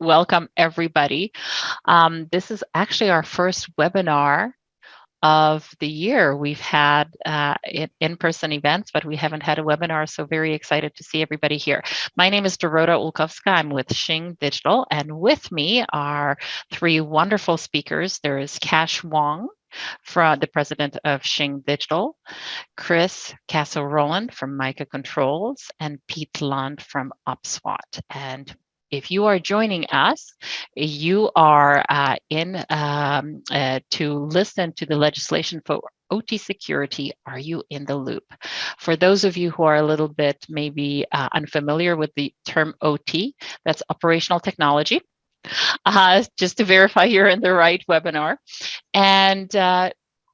welcome everybody. This is actually our first webinar of the year. We've had in-person events, but we haven't had a webinar, so very excited to see everybody here. My name is Dorota Ulkowska. I'm with Shing Digital, and with me are three wonderful speakers. There is Cash Wong, the president of Shing Digital, Chris Castle-Roland from MICA Controls, and Pete Lund from OPSWAT. And if you are joining us, you are to listen to the legislation for OT security. Are you in the loop? For those of you who are a little bit maybe unfamiliar with the term OT, that's operational technology. Just to verify you're in the right webinar. And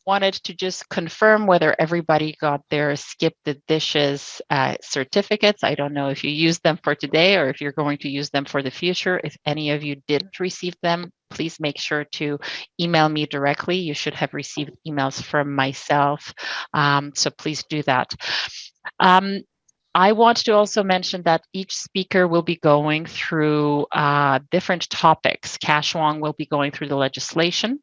wanted to just confirm whether everybody got their skip the dishes certificates. I don't know if you used them for today or if you're going to use them for the future. If any of you didn't receive them, please make sure to email me directly. You should have received emails from myself, so please do that. I want to also mention that each speaker will be going through different topics. Cash Wong will be going through the legislation,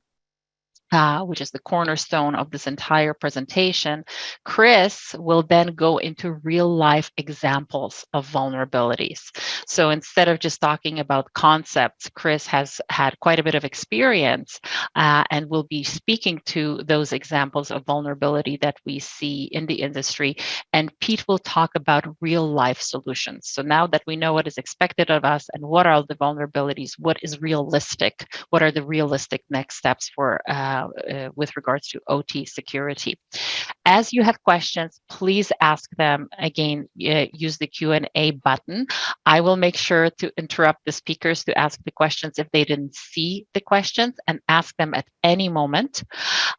which is the cornerstone of this entire presentation. Chris will then go into real life examples of vulnerabilities. So instead of just talking about concepts, Chris has had quite a bit of experience and will be speaking to those examples of vulnerability that we see in the industry. And Pete will talk about real life solutions. So now that we know what is expected of us and what are the vulnerabilities, what is realistic, what are the realistic next steps for with regards to OT security. As you have questions, please ask them. Again, use the Q&A button. I will make sure to interrupt the speakers to ask the questions if they didn't see the questions, and ask them at any moment.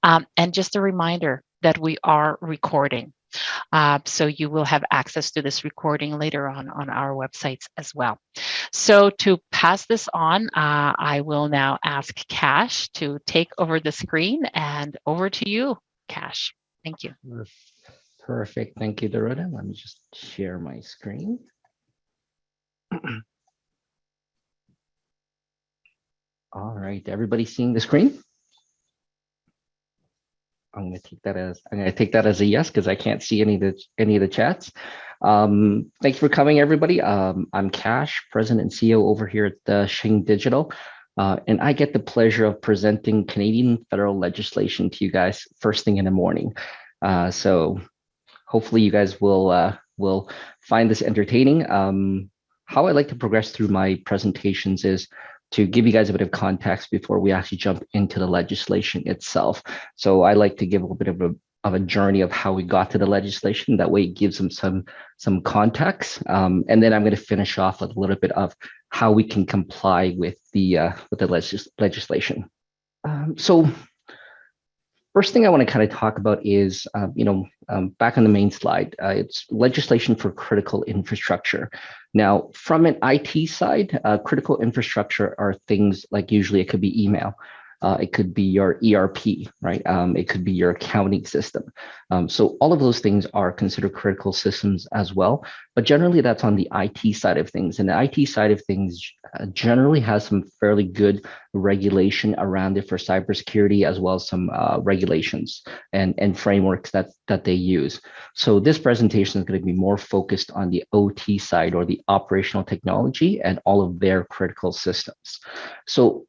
And just a reminder that we are recording. So you will have access to this recording later on our websites as well. So to pass this on, I will now ask Cash to take over the screen, and over to you, Cash. Thank you. Perfect. Thank you, Dorota. Let me just share my screen. All right, everybody seeing the screen? I'm going to take that as a yes, because I can't see any of the chats. Thank you for coming, everybody. I'm Cash, President and CEO over here at Shing Digital, and I get the pleasure of presenting Canadian federal legislation to you guys first thing in the morning. So hopefully you guys will find this entertaining. How I like to progress through my presentations is to give you guys a bit of context before we actually jump into the legislation itself. So I like to give a little bit of a journey of how we got to the legislation. That way it gives them some context. And then I'm going to finish off with a little bit of how we can comply with the legislation. So first thing I want to kind of talk about is, back on the main slide, it's legislation for critical infrastructure. Now, from an IT side, critical infrastructure are things like, usually it could be email. It could be your ERP, right? It could be your accounting system. So all of those things are considered critical systems as well, but generally that's on the IT side of things. And the IT side of things generally has some fairly good regulation around it for cybersecurity, as well as some regulations and frameworks that they use. So this presentation is going to be more focused on the OT side, or the operational technology, and all of their critical systems. So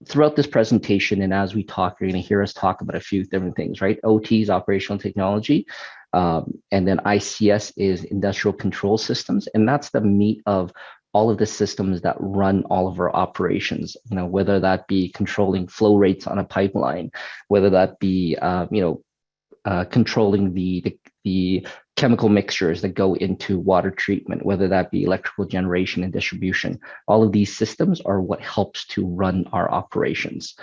throughout this presentation, and as we talk, you're going to hear us talk about a few different things, right? OT is operational technology, and then ICS is industrial control systems, and that's the meat of all of the systems that run all of our operations. Whether that be controlling flow rates on a pipeline, whether that be controlling the chemical mixtures that go into water treatment, whether that be electrical generation and distribution. All of these systems are what helps to run our operations.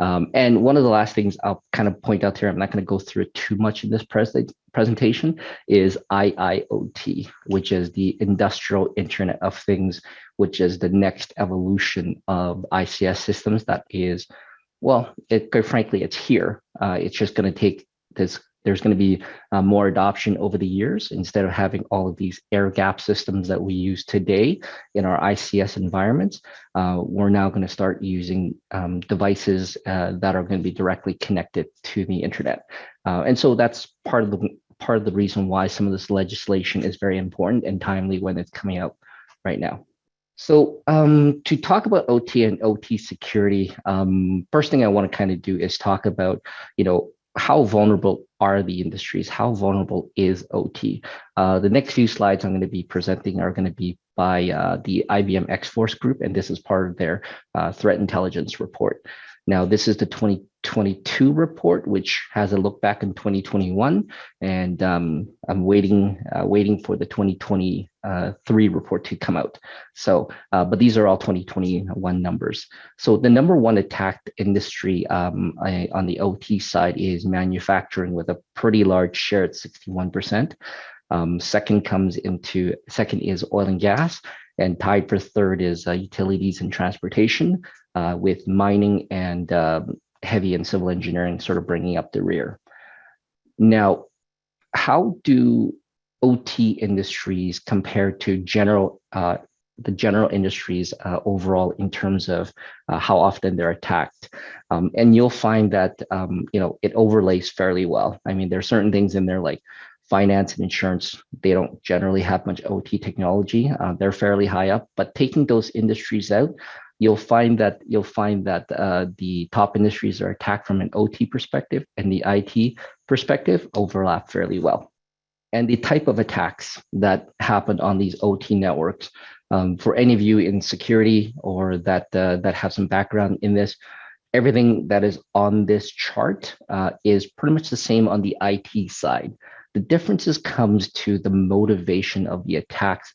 And one of the last things I'll kind of point out here, I'm not going to go through it too much in this presentation, is IIoT, which is the Industrial Internet of Things, which is the next evolution of ICS systems that is, well, quite frankly, it's here. It's just going to take this there's going to be more adoption over the years. Instead of having all of these air gap systems that we use today in our ICS environments, we're now going to start using devices that are going to be directly connected to the internet. And so that's part of the reason why some of this legislation is very important and timely when it's coming out right now. So to talk about OT and OT security, first thing I want to kind of do is talk about, how vulnerable are the industries? How vulnerable is OT? The next few slides I'm going to be presenting are going to be by the IBM X-Force group, and this is part of their threat intelligence report. Now, this is the 2022 report, which has a look back in 2021, and I'm waiting for the 2023 report to come out. So, but these are all 2021 numbers. So the number one attacked industry on the OT side is manufacturing, with a pretty large share at 61%. Second is oil and gas, and tied for third is utilities and transportation, with mining and heavy and civil engineering sort of bringing up the rear. Now, how do OT industries compare to the general industries overall in terms of how often they're attacked? And you'll find that it overlays fairly well. I mean, there are certain things in there like finance and insurance. They don't generally have much OT technology. They're fairly high up, but taking those industries out, you'll find that the top industries are attacked from an OT perspective, and the IT perspective overlap fairly well. And the type of attacks that happened on these OT networks, for any of you in security or that have some background in this, everything that is on this chart is pretty much the same on the IT side. The differences comes to the motivation of the attacks,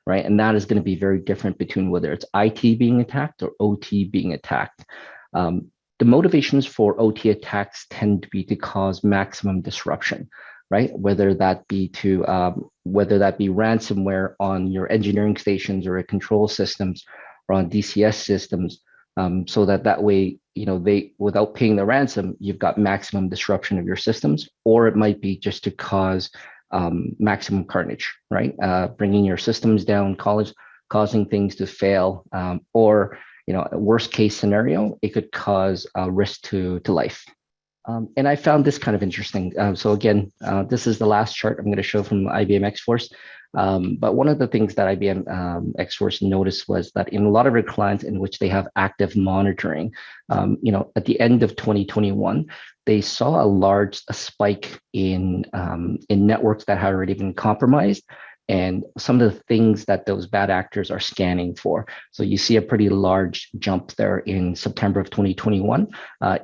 right? And that is going to be very different between whether it's IT being attacked or OT being attacked. The motivations for OT attacks tend to be to cause maximum disruption, right? Whether that be ransomware on your engineering stations or control systems or on DCS systems, so that way, without paying the ransom, you've got maximum disruption of your systems. Or it might be just to cause maximum carnage, right? Bringing your systems down, causing things to fail, or worst case scenario, it could cause a risk to life. And I found this kind of interesting. So again, this is the last chart I'm going to show from IBM X-Force. But one of the things that IBM X-Force noticed was that in a lot of their clients in which they have active monitoring, at the end of 2021, they saw a spike in networks that had already been compromised, and some of the things that those bad actors are scanning for. So you see a pretty large jump there in September of 2021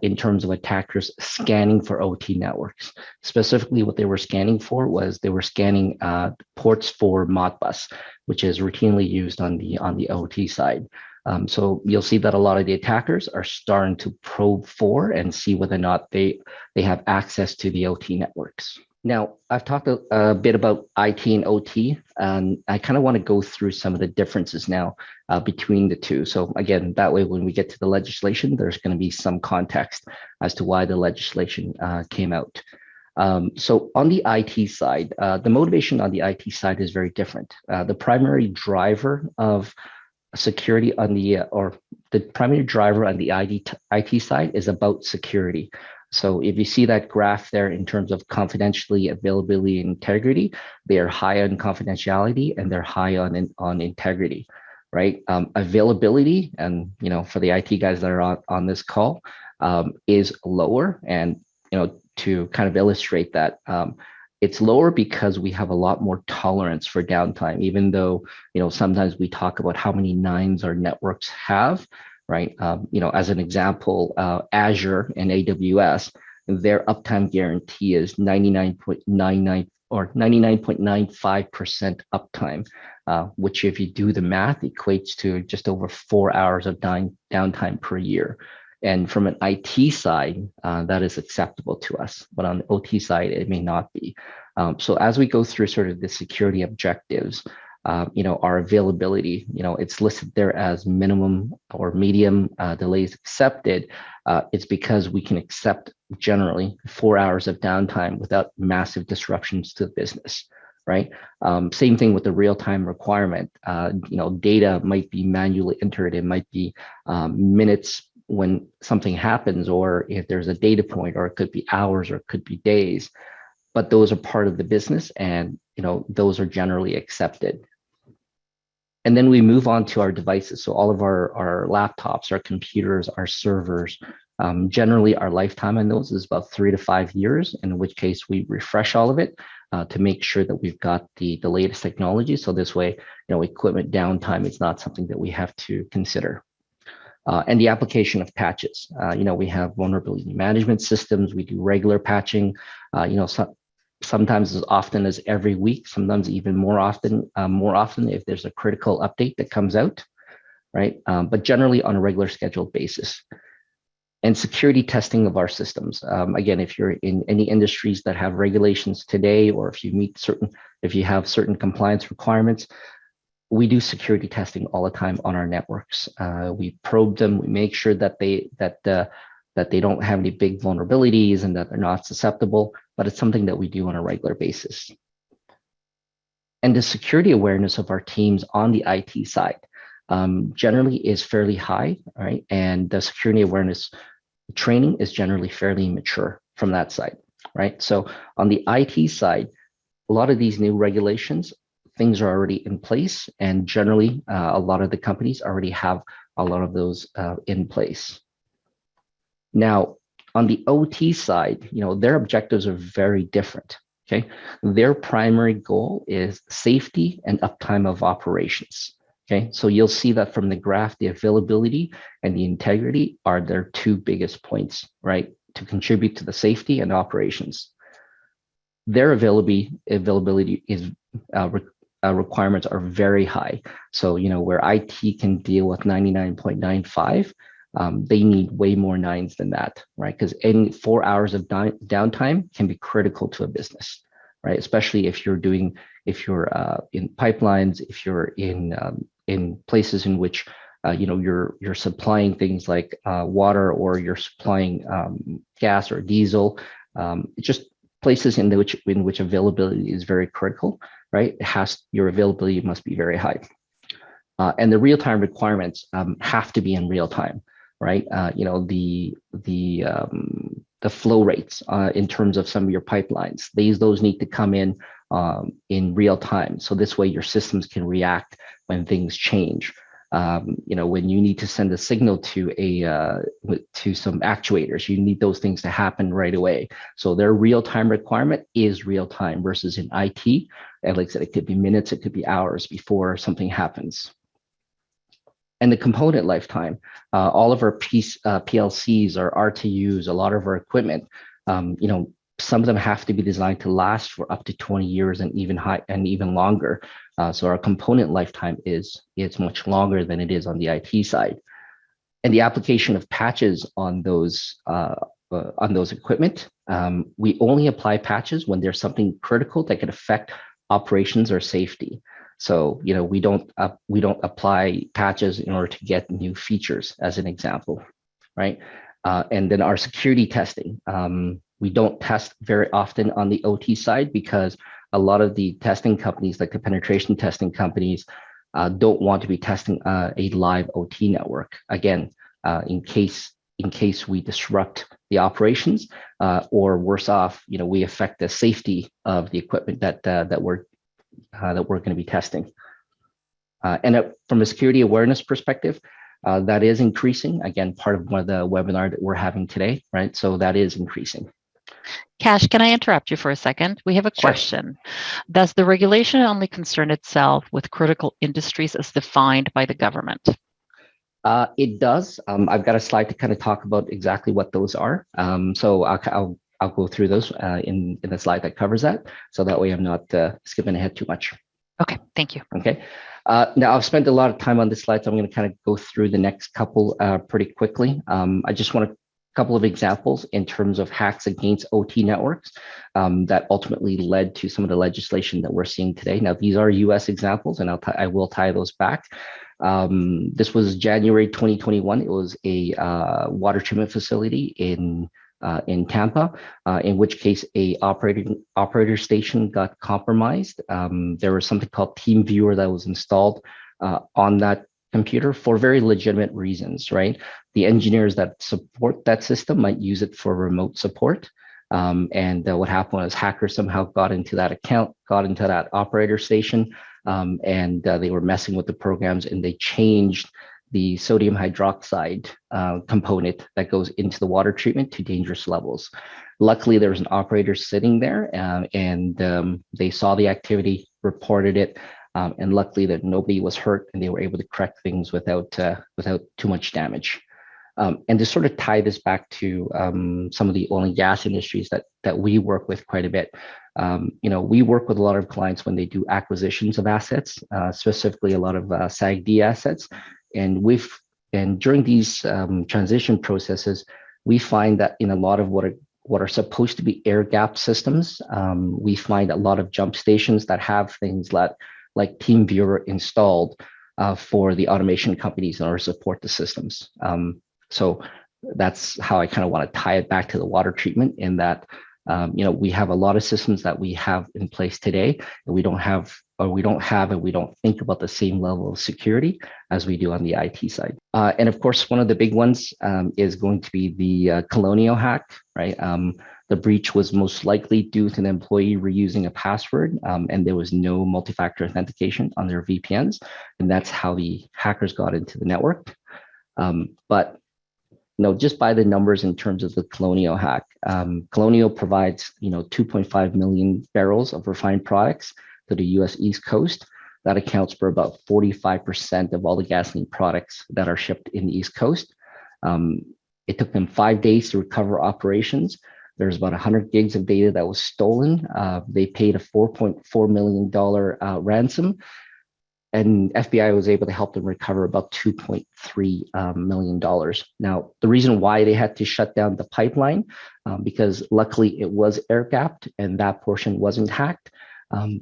in terms of attackers scanning for OT networks. Specifically, what they were scanning for was they were scanning ports for Modbus, which is routinely used on the OT side. So you'll see that a lot of the attackers are starting to probe for and see whether or not they have access to the OT networks. Now, I've talked a bit about IT and OT, and I kind of want to go through some of the differences now between the two. So again, that way, when we get to the legislation, there's going to be some context as to why the legislation came out. So on the IT side, the motivation on the IT side is very different. The primary driver of security on the primary driver on the IT side is about security. So if you see that graph there in terms of confidentiality, availability, and integrity, they are high on confidentiality and they're high on integrity, right? Availability, and for the IT guys that are on this call, is lower. And to kind of illustrate that, it's lower because we have a lot more tolerance for downtime, even though sometimes we talk about how many nines our networks have. Right. As an example, Azure and AWS, their uptime guarantee is 99.99 or 99.95% uptime, which if you do the math equates to just over 4 hours of downtime per year. And from an IT side, that is acceptable to us, but on the OT side, it may not be. So as we go through sort of the security objectives, our availability, it's listed there as minimum or medium delays accepted. It's because we generally 4 hours of downtime without massive disruptions to the business, right? Same thing with the real-time requirement. Data might be manually entered. It might be minutes when something happens, or if there's a data point, or it could be hours, or it could be days. But those are part of the business, and those are generally accepted. And then we move on to our devices. So all of our laptops, our computers, our servers, generally our lifetime on those is about 3 to 5 years, in which case we refresh all of it to make sure that we've got the latest technology. So this way, equipment downtime is not something that we have to consider. And the application of patches. We have vulnerability management systems. We do regular patching. Sometimes as often as every week, sometimes even more often if there's a critical update that comes out, right? But generally on a regular scheduled basis. And security testing of our systems. Again, if you're in any industries that have regulations today, or if you have certain compliance requirements, we do security testing all the time on our networks. We probe them. We make sure that they don't have any big vulnerabilities and that they're not susceptible, but it's something that we do on a regular basis. And the security awareness of our teams on the IT side generally is fairly high, right? And the security awareness training is generally fairly mature from that side, right? So on the IT side, a lot of these new regulations, things are already in place, and generally a lot of the companies already have a lot of those in place. Now, on the OT side, their objectives are very different, okay? Their primary goal is safety and uptime of operations, okay? So you'll see that from the graph, the availability and the integrity are their two biggest points, right? To contribute to the safety and operations. Their availability is requirements are very high. So, where IT can deal with 99.95, they need way more nines than that, right? Because any 4 hours of downtime can be critical to a business, right? Especially if you're in pipelines, if you're in places in which you're supplying things like water, or you're supplying gas or diesel, just places in which availability is very critical, right? Your availability must be very high. And the real-time requirements have to be in real time, right? The flow rates in terms of some of your pipelines, those need to come in real time. So this way your systems can react when things change. When you need to send a signal to some actuators, you need those things to happen right away. So their real-time requirement is real time, versus in IT, and like I said, it could be minutes, it could be hours before something happens. And the component lifetime, all of our PLCs, our RTUs, a lot of our equipment, some of them have to be designed to last for up to 20 years and even longer. So our component lifetime is much longer than it is on the IT side. And the application of patches on those equipment, we only apply patches when there's something critical that could affect operations or safety. So we don't apply patches in order to get new features, as an example, right? And then our security testing. We don't test very often on the OT side, because a lot of the testing companies, like the penetration testing companies, don't want to be testing a live OT network. Again, in case we disrupt the operations, or worse off, we affect the safety of the equipment that we're going to be testing. And from a security awareness perspective, that is increasing. Again, part of one of the webinar that we're having today, right? So that is increasing. Cash, can I interrupt you for a second? We have a question. Sure. Does the regulation only concern itself with critical industries as defined by the government? It does. I've got a slide to kind of talk about exactly what those are. So I'll go through those in the slide that covers that. So that way I'm not skipping ahead too much. Okay, thank you. Okay. Now I've spent a lot of time on this slide, so I'm going to kind of go through the next couple pretty quickly. I just want a couple of examples in terms of hacks against OT networks that ultimately led to some of the legislation that we're seeing today. Now, these are US examples, and I will tie those back. This was January 2021. It was a water treatment facility in in Tampa, in which case a operator station got compromised. There was something called TeamViewer that was installed on that computer for very legitimate reasons, right? The engineers that support that system might use it for remote support. And what happened was hackers somehow got into that account, got into that operator station, and they were messing with the programs, and they changed the sodium hydroxide component that goes into the water treatment to dangerous levels. Luckily, there was an operator sitting there, and they saw the activity, reported it, and luckily that nobody was hurt, and they were able to correct things without too much damage. And to sort of tie this back to some of the oil and gas industries that we work with quite a bit, we work with a lot of clients when they do acquisitions of assets, specifically a lot of SAGD assets, and during these transition processes, we find that in a lot of what are supposed to be air gap systems, we find a lot of jump stations that have things like TeamViewer installed for the automation companies in order to support the systems. So that's how I kind of want to tie it back to the water treatment, in that we have a lot of systems that we have in place today, and we don't have and we don't think about the same level of security as we do on the IT side. And of course, one of the big ones is going to be the Colonial hack, right? The breach was most likely due to an employee reusing a password, and there was no multi-factor authentication on their VPNs, and that's how the hackers got into the network. But just by the numbers in terms of the Colonial hack, Colonial provides 2.5 million barrels of refined products to the U.S. East Coast. That accounts for about 45% of all the gasoline products that are shipped in the East Coast. It took them 5 days to recover operations. There's about 100 gigs of data that was stolen. They paid a $4.4 million ransom, and FBI was able to help them recover about $2.3 million. Now, the reason why they had to shut down the pipeline, because luckily it was air gapped and that portion wasn't hacked.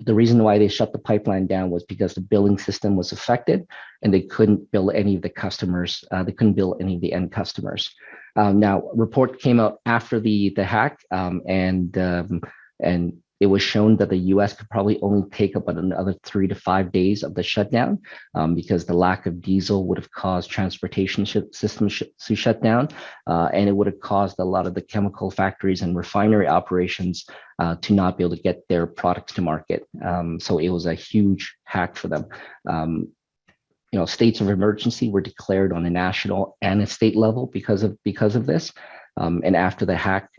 The reason why they shut the pipeline down was because the billing system was affected and they couldn't bill any of the customers. They couldn't bill any of the end customers. Now, report came out after the hack, and it was shown that the U.S. could probably only take about another 3 to 5 days of the shutdown, because the lack of diesel would have caused transportation systems to shut down, and it would have caused a lot of the chemical factories and refinery operations to not be able to get their products to market. So it was a huge hack for them. States of emergency were declared on a national and a state level because of this. And after the hack,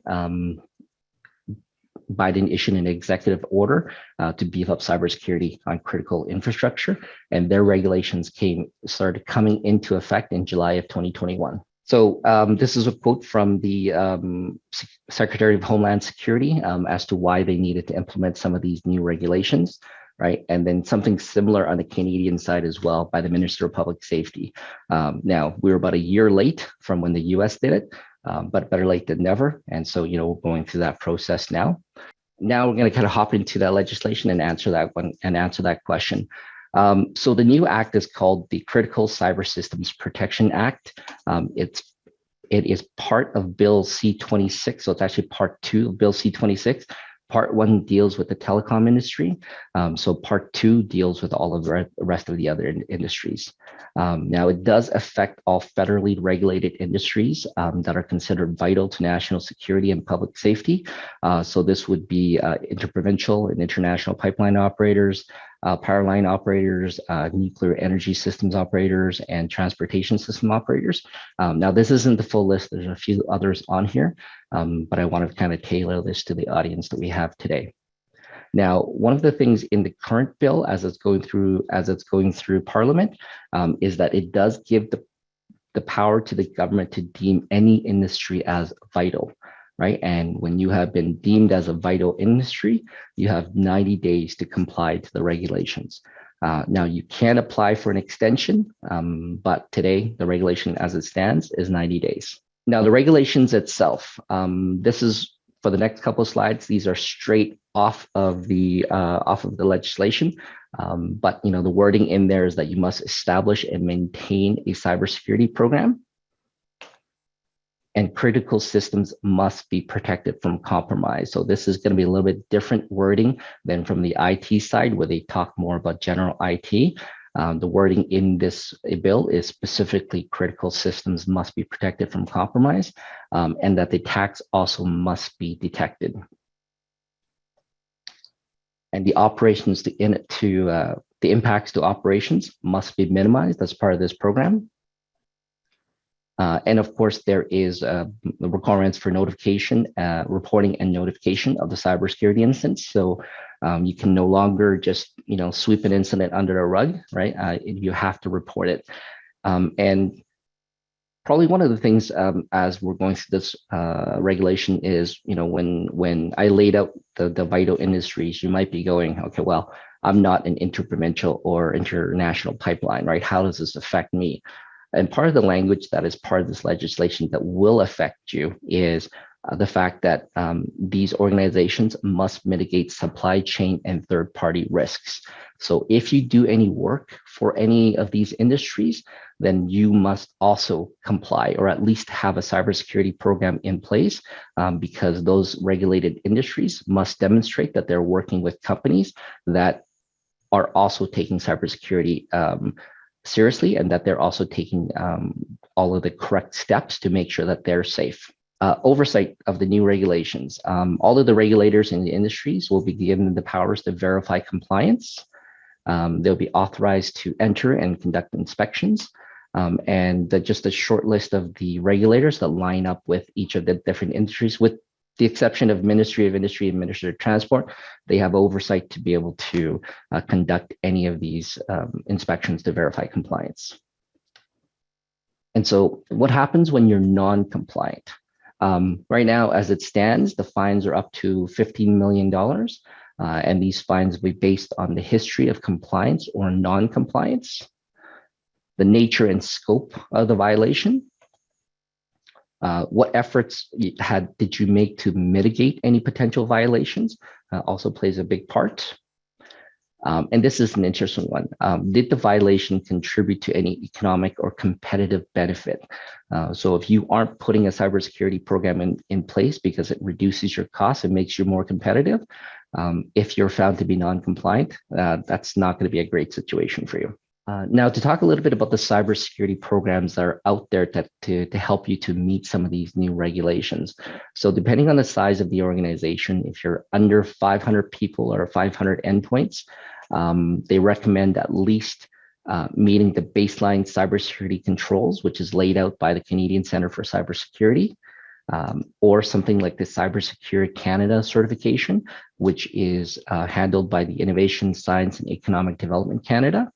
Biden issued an executive order to beef up cybersecurity on critical infrastructure, and their regulations started coming into effect in July of 2021. So this is a quote from the Secretary of Homeland Security as to why they needed to implement some of these new regulations, right? And then something similar on the Canadian side as well by the Minister of Public Safety. Now, we were about a year late from when the US did it, but better late than never. And so, we're going through that process now. Now we're going to kind of hop into that legislation and answer that question. So the new act is called the Critical Cyber Systems Protection Act. It is part of Bill C-26, so it's actually part 2 of Bill C-26. Part 1 deals with the telecom industry. So part 2 deals with all of the rest of the other industries. Now, it does affect all federally regulated industries that are considered vital to national security and public safety. So this would be interprovincial and international pipeline operators, power line operators, nuclear energy systems operators, and transportation system operators. Now, this isn't the full list. There's a few others on here, but I want to kind of tailor this to the audience that we have today. Now, one of the things in the current bill, as it's going through Parliament, is that it does give the power to the government to deem any industry as vital, right? And when you have been deemed as a vital industry, you have 90 days to comply to the regulations. Now, you can apply for an extension, but today the regulation as it stands is 90 days. Now, the regulations itself, this is for the next couple of slides. These are straight off of the legislation, but the wording in there is that you must establish and maintain a cybersecurity program. and critical systems must be protected from compromise. So this is going to be a little bit different wording than from the IT side, where they talk more about general IT. The wording in this bill is specifically critical systems must be protected from compromise, and that the attacks also must be detected. And the operations the impacts to operations must be minimized as part of this program. And of course, there is the requirements for notification, reporting and notification of the cybersecurity instance. So you can no longer just sweep an incident under the rug, right? You have to report it. And probably one of the things as we're going through this regulation is, when I laid out the vital industries, you might be going, okay, well, I'm not an interprovincial or international pipeline, right? How does this affect me? And part of the language that is part of this legislation that will affect you is the fact that these organizations must mitigate supply chain and third-party risks. So if you do any work for any of these industries, then you must also comply or at least have a cybersecurity program in place, because those regulated industries must demonstrate that they're working with companies that are also taking cybersecurity seriously, and that they're also taking all of the correct steps to make sure that they're safe. Oversight of the new regulations. All of the regulators in the industries will be given the powers to verify compliance. They'll be authorized to enter and conduct inspections. And just a short list of the regulators that line up with each of the different industries, with the exception of Ministry of Industry and Ministry of Transport. They have oversight to be able to conduct any of these inspections to verify compliance. And so what happens when you're non-compliant? Right now, as it stands, the fines are up to $15 million. And these fines will be based on the history of compliance or non-compliance, the nature and scope of the violation, what efforts did you make to mitigate any potential violations, also plays a big part. And this is an interesting one. Did the violation contribute to any economic or competitive benefit? So if you aren't putting a cybersecurity program in place because it reduces your costs and makes you more competitive, if you're found to be non-compliant, that's not going to be a great situation for you. Now, to talk a little bit about the cybersecurity programs that are out there to help you to meet some of these new regulations. So depending on the size of the organization, if you're under 500 people or 500 endpoints, they recommend at least meeting the baseline cybersecurity controls, which is laid out by the Canadian Centre for Cybersecurity, or something like the Cybersecurity Canada certification, which is handled by the Innovation, Science and Economic Development Canada.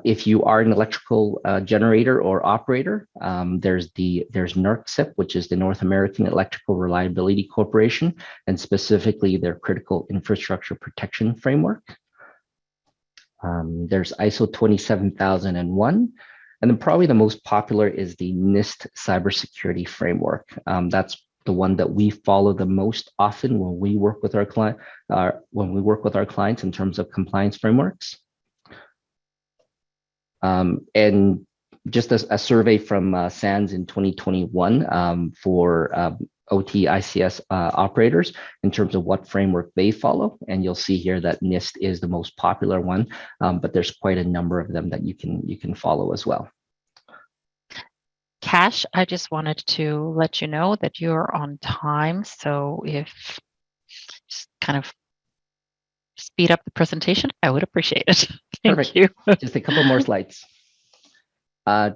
If you are an electrical generator or operator, there's NERCSIP, which is the North American Electrical Reliability Corporation, and specifically their Critical Infrastructure Protection Framework. There's ISO 27001, and then probably the most popular is the NIST Cybersecurity Framework. That's the one that we follow the most often when we work with our clients in terms of compliance frameworks. And just as a survey from SANS in 2021 for OT ICS operators in terms of what framework they follow. And you'll see here that NIST is the most popular one, but there's quite a number of them that you can follow as well. Cash, I just wanted to let you know that you're on time. So if just kind of speed up the presentation, I would appreciate it. Thank you. Just a couple more slides.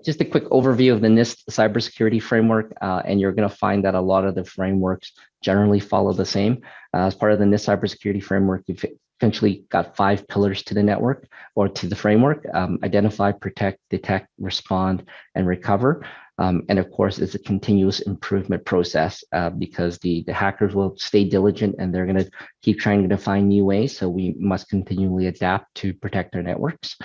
Just a quick overview of the NIST cybersecurity framework, and you're going to find that a lot of the frameworks generally follow the same. As part of the NIST cybersecurity framework, you've essentially got 5 pillars to the network or to the framework: identify, protect, detect, respond, and recover. And of course, it's a continuous improvement process because the hackers will stay diligent and they're going to keep trying to find new ways. So we must continually adapt to protect our networks.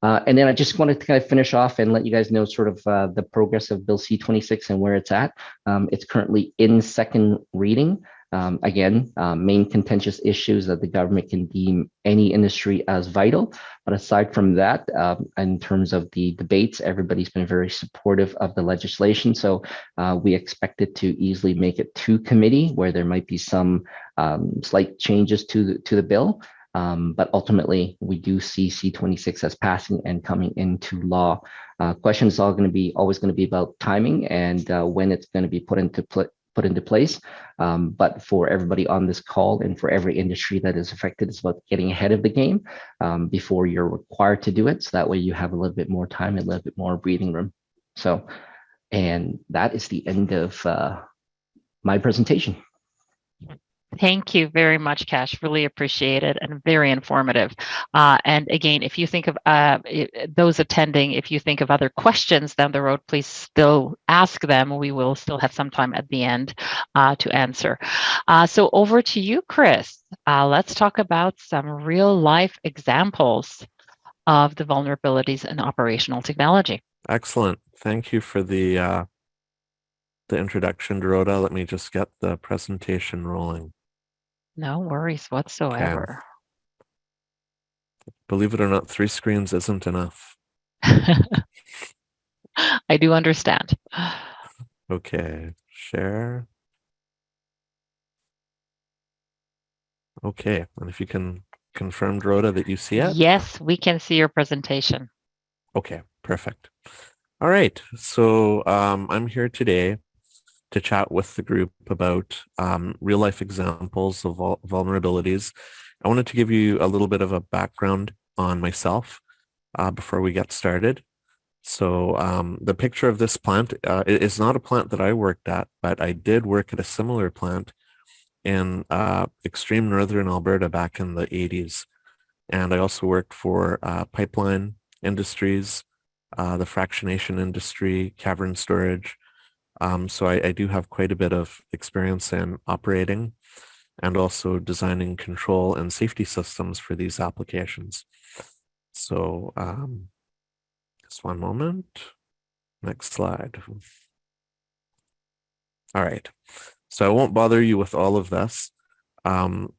And then I just wanted to kind of finish off and let you guys know sort of the progress of Bill C-26 and where it's at. It's currently in second reading. Again, main contentious issues that the government can deem any industry as vital. But aside from that, in terms of the debates, everybody's been very supportive of the legislation. So we expect it to easily make it to committee, where there might be some slight changes to the bill. But ultimately, we do see C26 as passing and coming into law. Question is always going to be about timing and when it's going to be put into place. But for everybody on this call and for every industry that is affected, it's about getting ahead of the game before you're required to do it. So that way you have a little bit more time and a little bit more breathing room. So, and that is the end of my presentation. Thank you very much, Cash. Really appreciate it and very informative. And again, if you think of those attending, if you think of other questions down the road, please still ask them. We will still have some time at the end to answer. So over to you, Chris. Let's talk about some real life examples of the vulnerabilities in operational technology. Excellent. Thank you for the introduction, Dorota. Let me just get the presentation rolling. No worries whatsoever. Okay. Believe it or not, 3 screens isn't enough. I do understand. Okay, share. Okay, and if you can confirm, Dorota, that you see it? Yes, we can see your presentation. Okay, perfect. All right, so I'm here today to chat with the group about real life examples of vulnerabilities. I wanted to give you a little bit of a background on myself before we get started. So the picture of this plant is not a plant that I worked at, but I did work at a similar plant in extreme northern Alberta back in the 80s. And I also worked for pipeline industries, the fractionation industry, cavern storage. So I do have quite a bit of experience in operating and also designing control and safety systems for these applications. So just one moment. Next slide. All right. So I won't bother you with all of this. The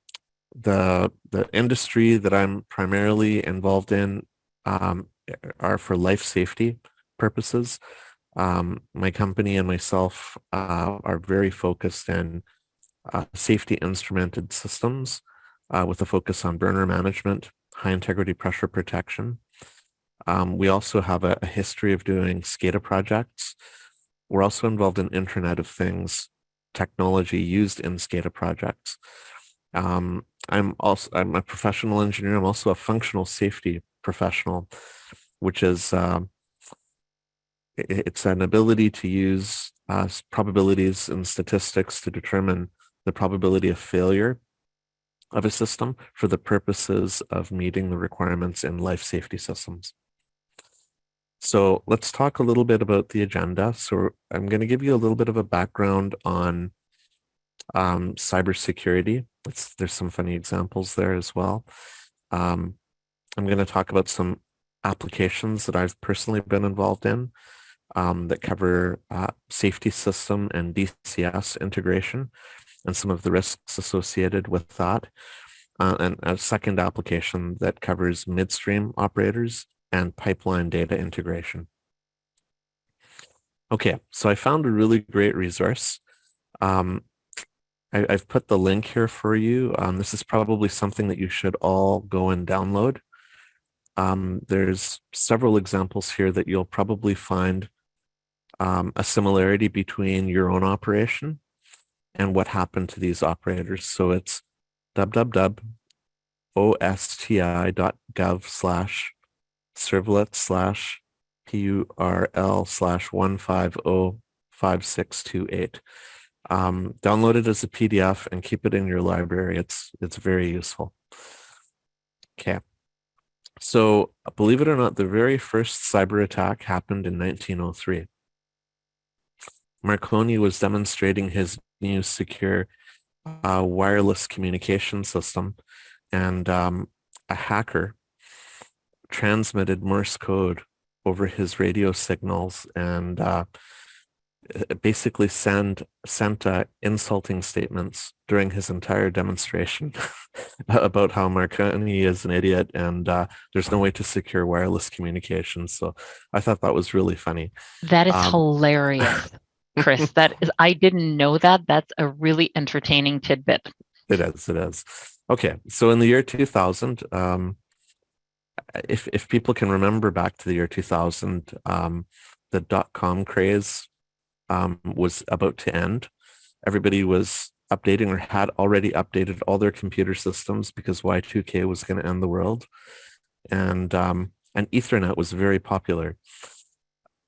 industry that I'm primarily involved in are for life safety purposes. My company and myself are very focused in safety instrumented systems with a focus on burner management, high integrity pressure protection. We also have a history of doing SCADA projects. We're also involved in Internet of Things technology used in SCADA projects. I'm a professional engineer. I'm also a functional safety professional, which is it's an ability to use probabilities and statistics to determine the probability of failure of a system for the purposes of meeting the requirements in life safety systems. So let's talk a little bit about the agenda. So I'm going to give you a little bit of a background on cybersecurity. There's some funny examples there as well. I'm going to talk about some applications that I've personally been involved in that cover safety system and DCS integration and some of the risks associated with that. And a second application that covers midstream operators and pipeline data integration. Okay, so I found a really great resource. I've put the link here for you. This is probably something that you should all go and download. There's several examples here that you'll probably find a similarity between your own operation and what happened to these operators. So it's www.gov/servlet/purl/1505628. Download it as a PDF and keep it in your library. It's very useful. Okay. So believe it or not, the very first cyber attack happened in 1903. Marconi was demonstrating his new secure wireless communication system, and a hacker transmitted Morse code over his radio signals, and basically sent insulting statements during his entire demonstration about how Marconi is an idiot and there's no way to secure wireless communications. So I thought that was really funny. That is hilarious, Chris. I didn't know that. That's a really entertaining tidbit. It is. Okay, so in the year 2000, if people can remember back to the year 2000, the dot-com craze was about to end. Everybody was updating or had already updated all their computer systems because Y2K was going to end the world, and Ethernet was very popular.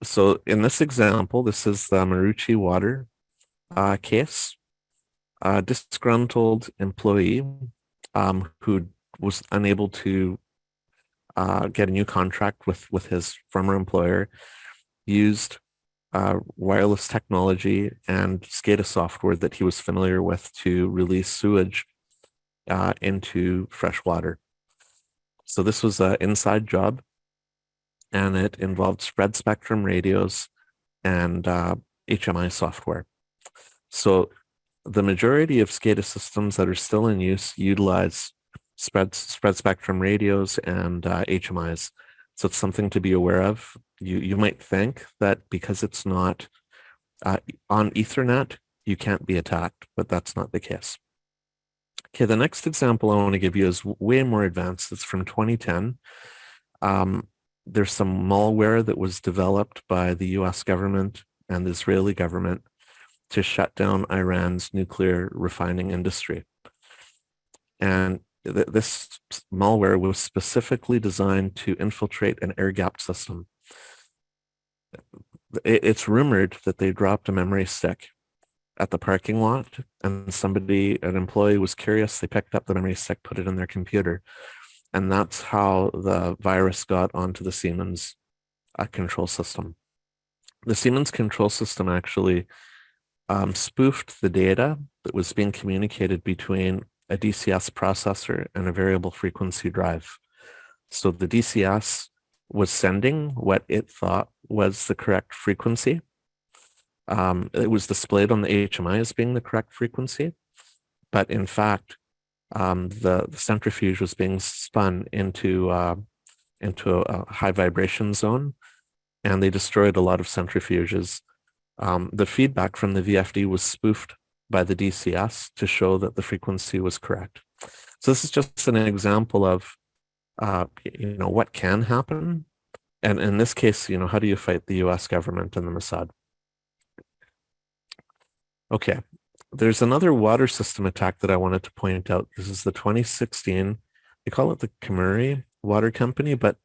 So in this example, this is the Marucci water case. A disgruntled employee who was unable to get a new contract with his former employer used wireless technology and SCADA software that he was familiar with to release sewage into fresh water. So this was an inside job, and it involved spread spectrum radios and HMI software. So the majority of SCADA systems that are still in use utilize spread spectrum radios and HMIs. So it's something to be aware of. You might think that because it's not on Ethernet, you can't be attacked, but that's not the case. Okay, the next example I want to give you is way more advanced. It's from 2010. There's some malware that was developed by the US government and the Israeli government to shut down Iran's nuclear refining industry. And this malware was specifically designed to infiltrate an air-gapped system. It's rumored that they dropped a memory stick at the parking lot, and an employee was curious. They picked up the memory stick, put it in their computer, and that's how the virus got onto the Siemens control system. The Siemens control system actually spoofed the data that was being communicated between a DCS processor and a variable frequency drive. So the DCS was sending what it thought was the correct frequency. It was displayed on the HMI as being the correct frequency, but in fact, the centrifuge was being spun into a high vibration zone, and they destroyed a lot of centrifuges. The feedback from the VFD was spoofed by the DCS to show that the frequency was correct. So this is just an example of what can happen. And in this case, how do you fight the US government and the Mossad? Okay, there's another water system attack that I wanted to point out. This is the 2016, they call it the Kamuri Water Company, but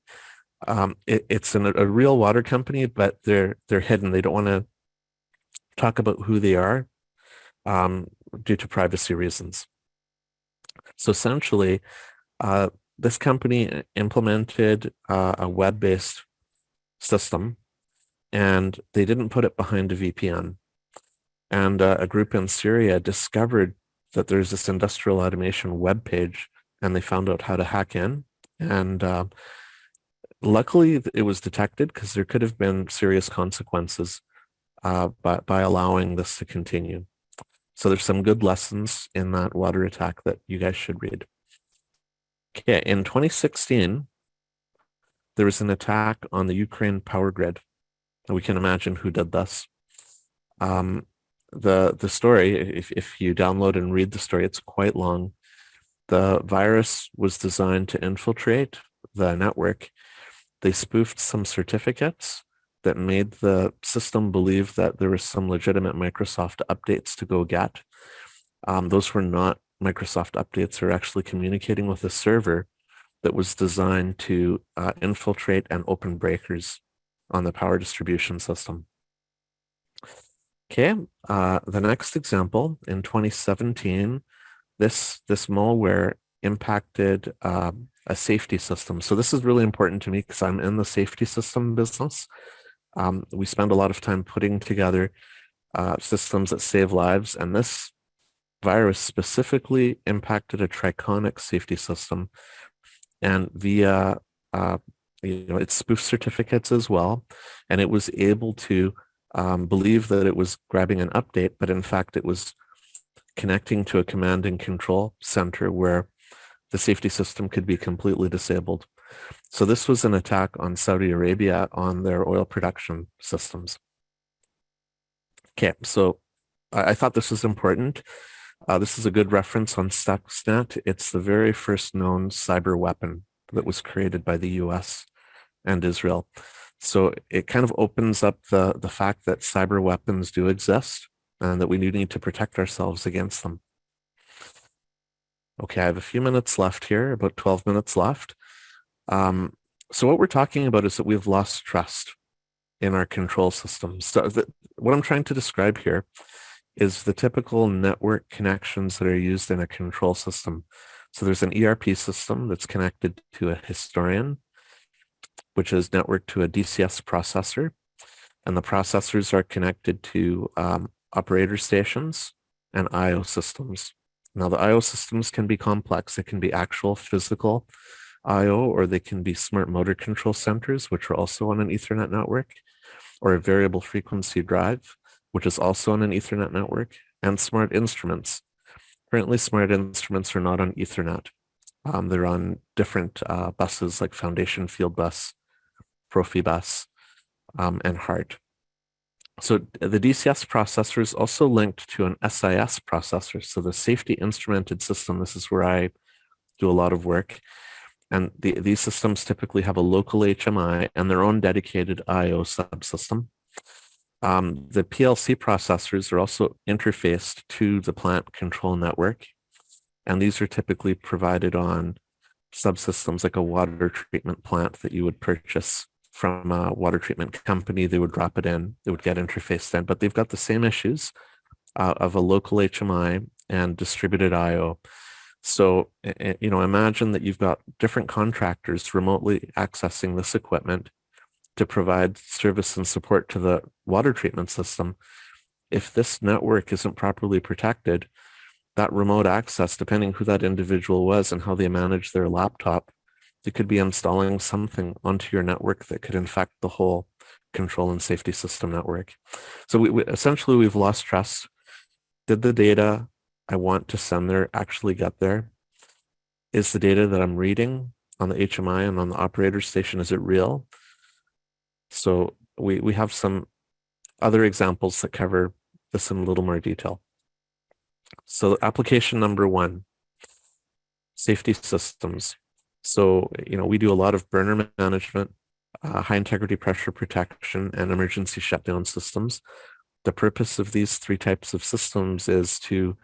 it's a real water company, but they're hidden. They don't want to talk about who they are due to privacy reasons. So essentially, this company implemented a web-based system, and they didn't put it behind a VPN. And a group in Syria discovered that there's this industrial automation web page, and they found out how to hack in. And luckily, it was detected because there could have been serious consequences by allowing this to continue. So there's some good lessons in that water attack that you guys should read. Okay, in 2016, there was an attack on the Ukraine power grid. And we can imagine who did this. The story, if you download and read the story, it's quite long. The virus was designed to infiltrate the network. They spoofed some certificates that made the system believe that there was some legitimate Microsoft updates to go get. Those were not Microsoft updates. They're actually communicating with a server that was designed to infiltrate and open breakers on the power distribution system. Okay, the next example, in 2017, this malware impacted a safety system. So this is really important to me because I'm in the safety system business. We spend a lot of time putting together systems that save lives, and this virus specifically impacted a Triconic safety system, and via it spoofed certificates as well, and it was able to believed that it was grabbing an update, but in fact it was connecting to a command and control center where the safety system could be completely disabled. So this was an attack on Saudi Arabia on their oil production systems. Okay, so I thought this was important. This is a good reference on Stuxnet. It's the very first known cyber weapon that was created by the US and Israel. So it kind of opens up the fact that cyber weapons do exist and that we do need to protect ourselves against them. Okay, I have a few minutes left here, about 12 minutes left. So what we're talking about is that we've lost trust in our control systems. So what I'm trying to describe here is the typical network connections that are used in a control system. So there's an ERP system that's connected to a historian, which is networked to a DCS processor, and the processors are connected to operator stations and IO systems. Now, the IO systems can be complex. It can be actual physical IO, or they can be smart motor control centers, which are also on an Ethernet network, or a variable frequency drive, which is also on an Ethernet network, and smart instruments. Currently, smart instruments are not on Ethernet. They're on different buses like Foundation Field Bus, Profibus, and HART. So the DCS processor is also linked to an SIS processor. So the safety instrumented system, this is where I do a lot of work. And these systems typically have a local HMI and their own dedicated IO subsystem. The PLC processors are also interfaced to the plant control network. And these are typically provided on subsystems like a water treatment plant that you would purchase from a water treatment company. They would drop it in, it would get interfaced in, but they've got the same issues of a local HMI and distributed IO. So, imagine that you've got different contractors remotely accessing this equipment to provide service and support to the water treatment system. If this network isn't properly protected, that remote access, depending who that individual was and how they manage their laptop, they could be installing something onto your network that could infect the whole control and safety system network. So essentially we've lost trust. Did the data I want to send there actually get there? Is the data that I'm reading on the HMI and on the operator station, is it real? So we have some other examples that cover this in a little more detail. So application number 1, safety systems. So, we do a lot of burner management, high integrity pressure protection, and emergency shutdown systems. The purpose of these 3 types of systems is to,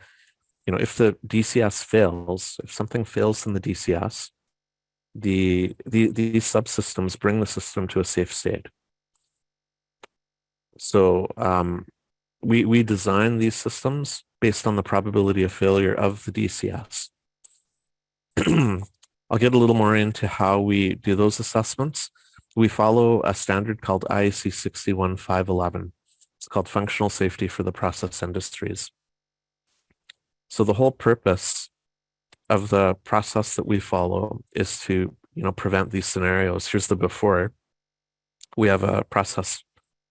if the DCS fails, if something fails in the DCS, these subsystems bring the system to a safe state. So we design these systems based on the probability of failure of the DCS. I'll get a little more into how we do those assessments. We follow a standard called IEC 61511. It's called Functional Safety for the Process Industries. So the whole purpose of the process that we follow is to, prevent these scenarios. Here's the before. We have a process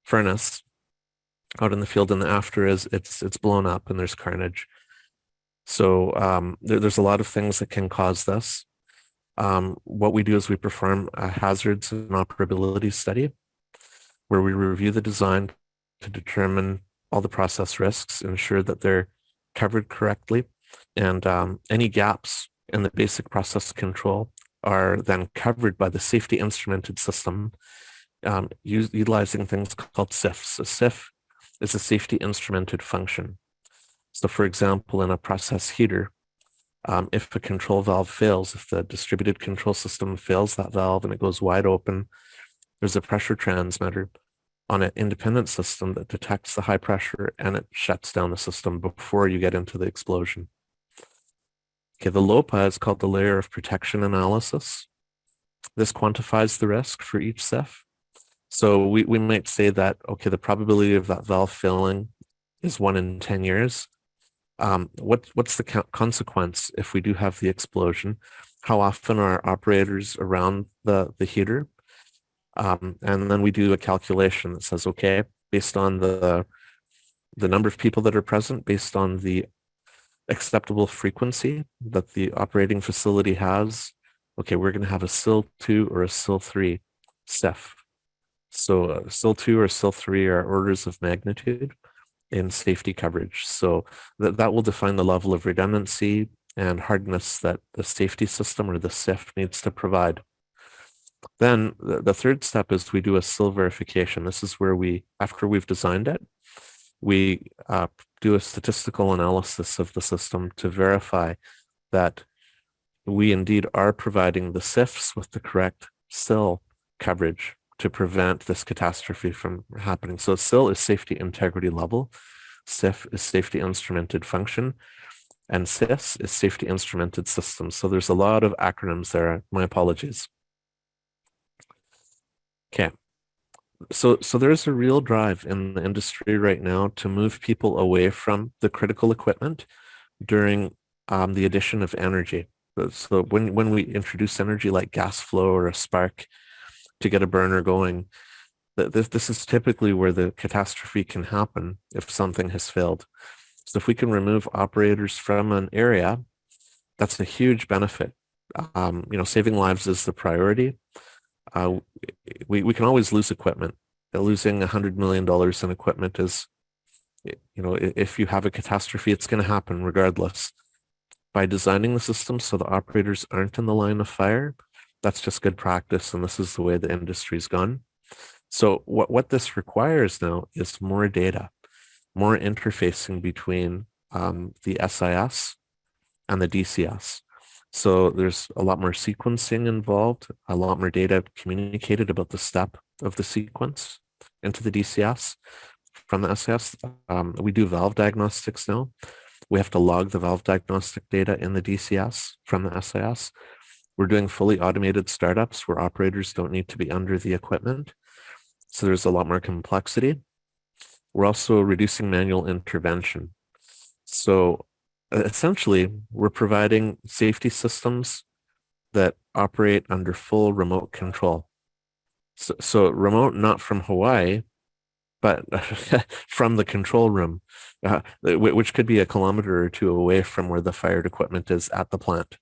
furnace out in the field, and the after is it's blown up and there's carnage. So there's a lot of things that can cause this. What we do is we perform a hazards and operability study where we review the design to determine all the process risks, ensure that they're covered correctly, and any gaps in the basic process control are then covered by the safety instrumented system, utilizing things called SIFs. A SIF is a safety instrumented function. So for example, in a process heater, if a control valve fails, if the distributed control system fails that valve and it goes wide open, there's a pressure transmitter on an independent system that detects the high pressure and it shuts down the system before you get into the explosion. Okay, the LOPA is called the layer of protection analysis. This quantifies the risk for each SIF. So we might say that, okay, the probability of that valve failing is 1 in 10 years. What's the consequence if we do have the explosion? How often are operators around the heater? And then we do a calculation that says, okay, based on the number of people that are present, based on the acceptable frequency that the operating facility has. Okay, we're going to have a SIL 2 or a SIL 3 SIF. So SIL 2 or SIL 3 are orders of magnitude in safety coverage. So that will define the level of redundancy and hardness that the safety system or the SIF needs to provide. Then the third step is we do a SIL verification. This is where we, after we've designed it, we do a statistical analysis of the system to verify that we indeed are providing the SIFs with the correct SIL coverage to prevent this catastrophe from happening. So SIL is safety integrity level, SIF is safety instrumented function, and SIS is safety instrumented system. So there's a lot of acronyms there. My apologies. Okay. So there's a real drive in the industry right now to move people away from the critical equipment during the addition of energy. So when we introduce energy like gas flow or a spark to get a burner going, this is typically where the catastrophe can happen if something has failed. So if we can remove operators from an area, that's a huge benefit. Saving lives is the priority. We can always lose equipment. Losing $100 million in equipment is, if you have a catastrophe, it's going to happen regardless. By designing the system so the operators aren't in the line of fire, that's just good practice, and this is the way the industry's gone. So what this requires now is more data, more interfacing between the SIS and the DCS. So there's a lot more sequencing involved, a lot more data communicated about the step of the sequence into the DCS from the SIS. We do valve diagnostics now. We have to log the valve diagnostic data in the DCS from the SIS. We're doing fully automated startups where operators don't need to be under the equipment. So there's a lot more complexity. We're also reducing manual intervention. So essentially, we're providing safety systems that operate under full remote control. So remote, not from Hawaii, but from the control room, which could be a kilometer or two away from where the fired equipment is at the plant.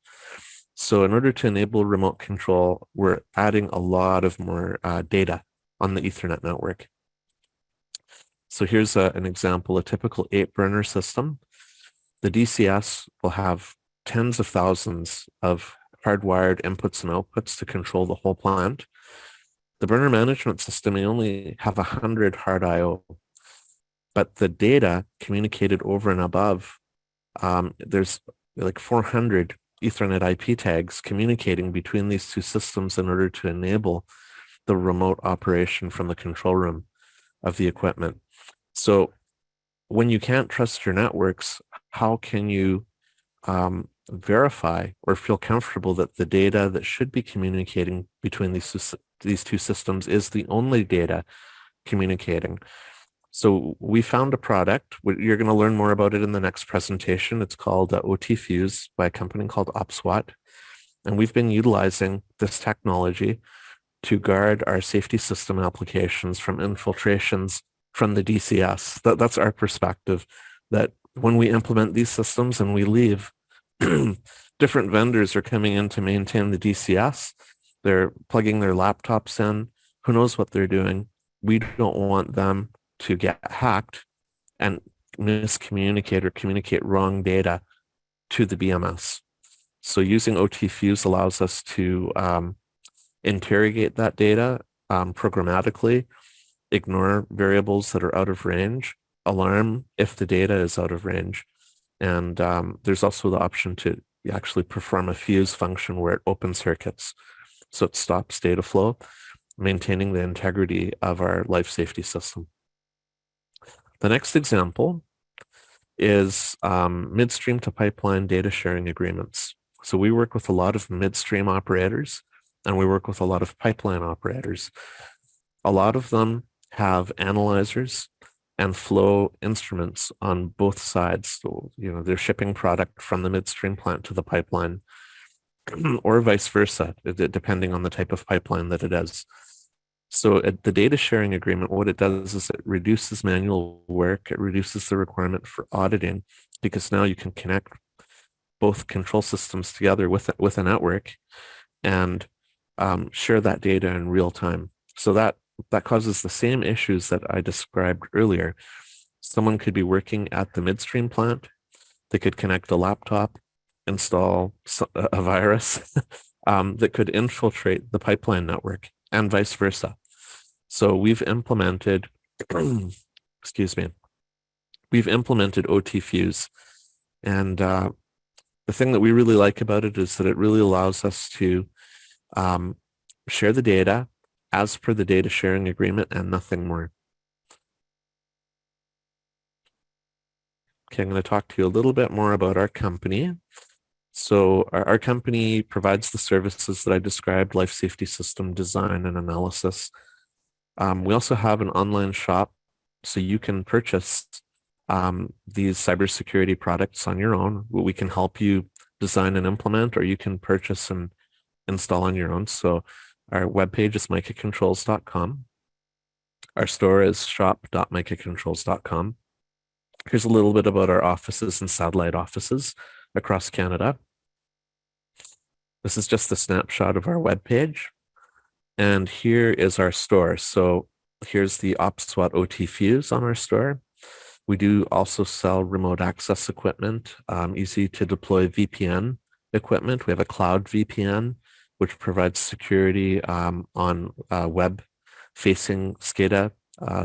So in order to enable remote control, we're adding a lot of more data on the Ethernet network. So here's an example, a typical 8-burner system. The DCS will have tens of thousands of hardwired inputs and outputs to control the whole plant. The burner management system may only have 100 hard I/O, but the data communicated over and above, there's like 400 Ethernet IP tags communicating between these two systems in order to enable the remote operation from the control room of the equipment. So when you can't trust your networks, how can you verify or feel comfortable that the data that should be communicating between these two systems is the only data communicating? So we found a product. You're going to learn more about it in the next presentation. It's called OT Fuse by a company called OPSWAT. And we've been utilizing this technology to guard our safety system applications from infiltrations from the DCS. That's our perspective, that when we implement these systems and we leave, different vendors are coming in to maintain the DCS. They're plugging their laptops in. Who knows what they're doing? We don't want them to get hacked and miscommunicate or communicate wrong data to the BMS. So using OT Fuse allows us to interrogate that data programmatically, ignore variables that are out of range, alarm if the data is out of range. And there's also the option to actually perform a fuse function where it open circuits. So it stops data flow, maintaining the integrity of our life safety system. The next example is midstream to pipeline data sharing agreements. So we work with a lot of midstream operators and we work with a lot of pipeline operators. A lot of them have analyzers and flow instruments on both sides. So, they're shipping product from the midstream plant to the pipeline or vice versa, depending on the type of pipeline that it is. So the data sharing agreement, what it does is it reduces manual work. It reduces the requirement for auditing, because now you can connect both control systems together with a network and share that data in real time. So that causes the same issues that I described earlier. Someone could be working at the midstream plant. They could connect a laptop, install a virus that could infiltrate the pipeline network, and vice versa. So we've implemented, excuse me, we've implemented OT Fuse. And the thing that we really like about it is that it really allows us to share the data as per the data sharing agreement and nothing more. Okay, I'm going to talk to you a little bit more about our company. So our company provides the services that I described: life safety system design and analysis. We also have an online shop, so you can purchase these cybersecurity products on your own. We can help you design and implement, or you can purchase and install on your own. So our webpage is micacontrols.com. Our store is shop.micacontrols.com. Here's a little bit about our offices and satellite offices across Canada. This is just a snapshot of our webpage. And here is our store. So here's the OPSWAT OT Fuse on our store. We do also sell remote access equipment, easy to deploy VPN equipment. We have a cloud VPN, which provides security on web-facing SCADA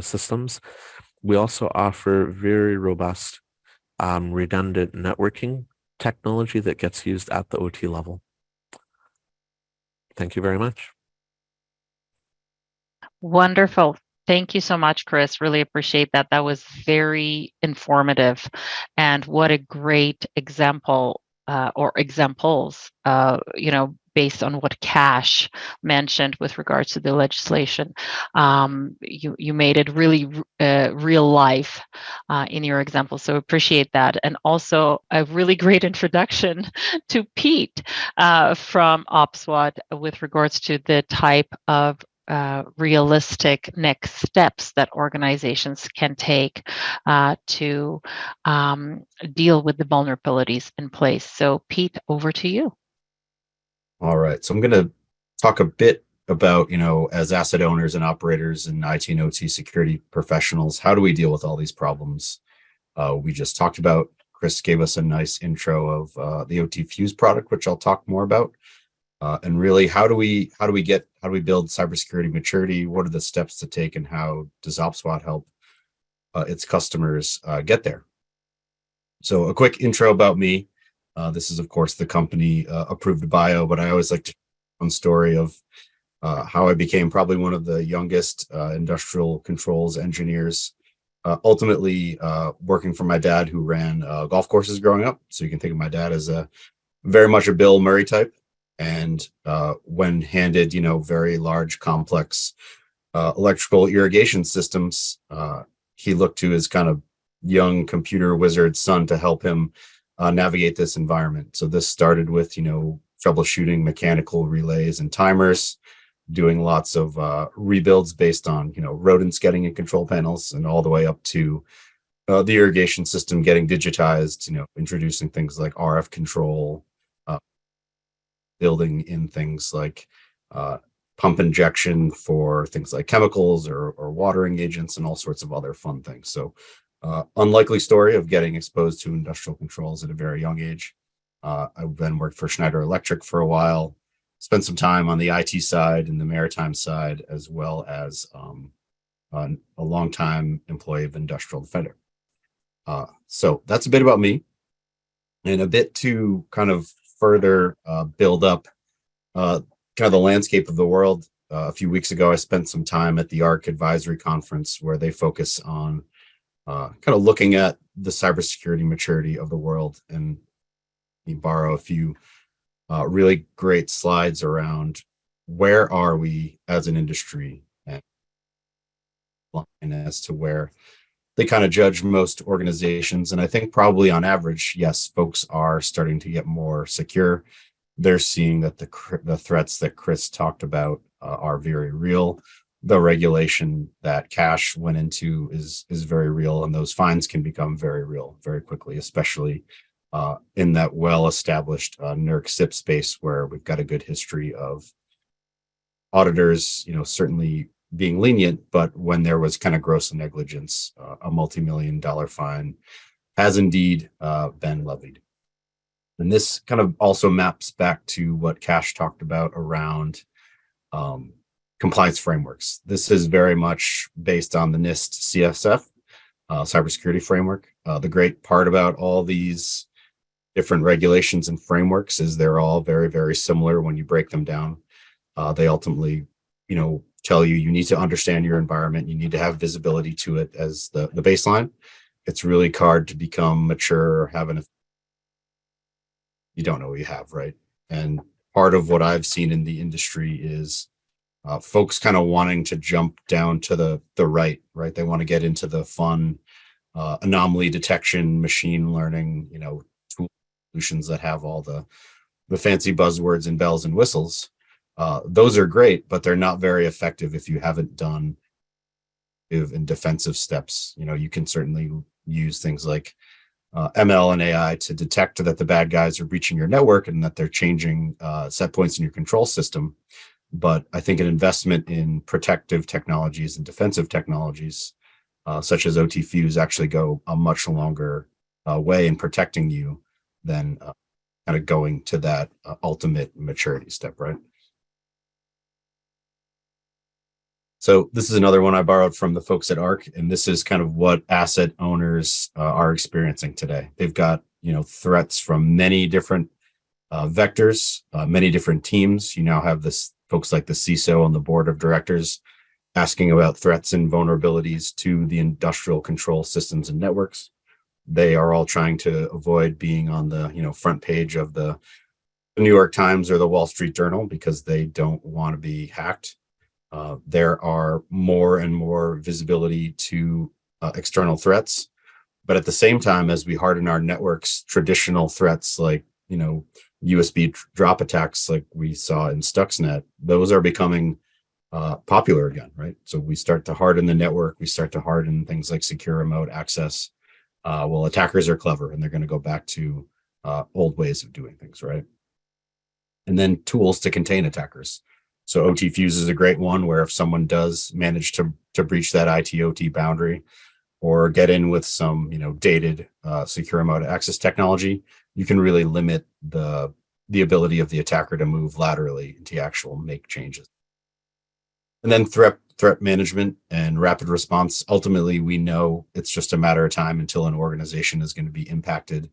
systems. We also offer very robust redundant networking technology that gets used at the OT level. Thank you very much. Wonderful. Thank you so much, Chris. Really appreciate that. That was very informative. And what a great example or examples, based on what Cash mentioned with regards to the legislation. You made it really real life in your example. So appreciate that. And also a really great introduction to Pete from OPSWAT with regards to the type of realistic next steps that organizations can take to deal with the vulnerabilities in place. So Pete, over to you. All right. So I'm going to talk a bit about, as asset owners and operators and IT and OT security professionals, how do we deal with all these problems we just talked about? Chris gave us a nice intro of the OT Fuse product, which I'll talk more about. And really, how do we build cybersecurity maturity? What are the steps to take, and how does OPSWAT help its customers get there? So a quick intro about me. This is, of course, the company approved bio, but I always like to share one story of how I became probably one of the youngest industrial controls engineers, ultimately working for my dad, who ran golf courses growing up. So you can think of my dad as very much a Bill Murray type. And when handed, very large, complex electrical irrigation systems, he looked to his kind of young computer wizard son to help him navigate this environment. So this started with, troubleshooting mechanical relays and timers, doing lots of rebuilds based on, rodents getting in control panels, and all the way up to the irrigation system getting digitized, introducing things like RF control, building in things like pump injection for things like chemicals or watering agents, and all sorts of other fun things. So unlikely story of getting exposed to industrial controls at a very young age. I then worked for Schneider Electric for a while, spent some time on the IT side and the maritime side, as well as a longtime employee of Industrial Defender. So that's a bit about me, and a bit to kind of further build up kind of the landscape of the world. A few weeks ago, I spent some time at the ARC Advisory Conference, where they focus on kind of looking at the cybersecurity maturity of the world. And we borrow a few really great slides around where are we as an industry, and as to where they kind of judge most organizations. And I think probably on average, yes, folks are starting to get more secure. They're seeing that the threats that Chris talked about are very real. the regulation that Cash went into is very real, and those fines can become very real very quickly, especially in that well-established NERC SIP space where we've got a good history of auditors, certainly being lenient, but when there was kind of gross negligence, a multi-million-dollar fine has indeed been levied. And this kind of also maps back to what Cash talked about around compliance frameworks. This is very much based on the NIST CSF, cybersecurity framework. The great part about all these different regulations and frameworks is they're all very, very similar when you break them down. They ultimately, tell you need to understand your environment. You need to have visibility to it as the baseline. It's really hard to become mature or have you don't know what you have, right? And part of what I've seen in the industry is folks kind of wanting to jump down to the right? They want to get into the fun anomaly detection, machine learning, tool solutions that have all the fancy buzzwords and bells and whistles. Those are great, but they're not very effective if you haven't done in defensive steps. You can certainly use things like ML and AI to detect that the bad guys are breaching your network and that they're changing set points in your control system. But I think an investment in protective technologies and defensive technologies, such as OT Fuse, actually go a much longer way in protecting you than kind of going to that ultimate maturity step, right? So this is another one I borrowed from the folks at ARC, and this is kind of what asset owners are experiencing today. They've got threats from many different vectors, many different teams. You now have this folks like the CISO on the board of directors asking about threats and vulnerabilities to the industrial control systems and networks. They are all trying to avoid being on the front page of the New York Times or the Wall Street Journal because they don't want to be hacked. There are more and more visibility to external threats, but at the same time, as we harden our networks, traditional threats like USB drop attacks, like we saw in Stuxnet, those are becoming popular again, right? So we start to harden the network, we start to harden things like secure remote access. Well, attackers are clever, and they're going to go back to old ways of doing things, right? And then tools to contain attackers. So OT Fuse is a great one where if someone does manage to breach that IT/OT boundary or get in with some dated secure remote access technology, you can really limit the ability of the attacker to move laterally to actual make changes. And then threat management and rapid response. Ultimately, we know it's just a matter of time until an organization is going to be impacted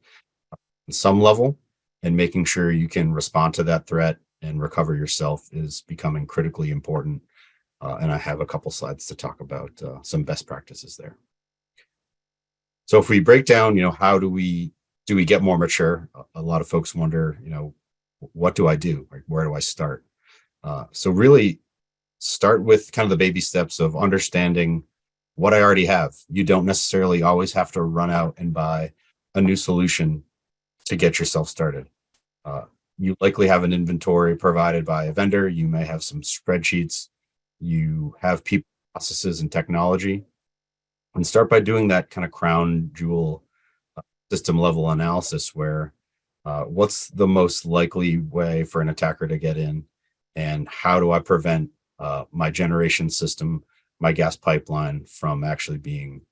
on some level, and making sure you can respond to that threat and recover yourself is becoming critically important. And I have a couple slides to talk about some best practices there. So if we break down, how do we get more mature? A lot of folks wonder, what do I do? Like, where do I start? So really start with kind of the baby steps of understanding what I already have. You don't necessarily always have to run out and buy a new solution to get yourself started. You likely have an inventory provided by a vendor. You may have some spreadsheets. You have people, processes, and technology. And start by doing that kind of crown jewel system level analysis where what's the most likely way for an attacker to get in, and how do I prevent my generation system, my gas pipeline from actually being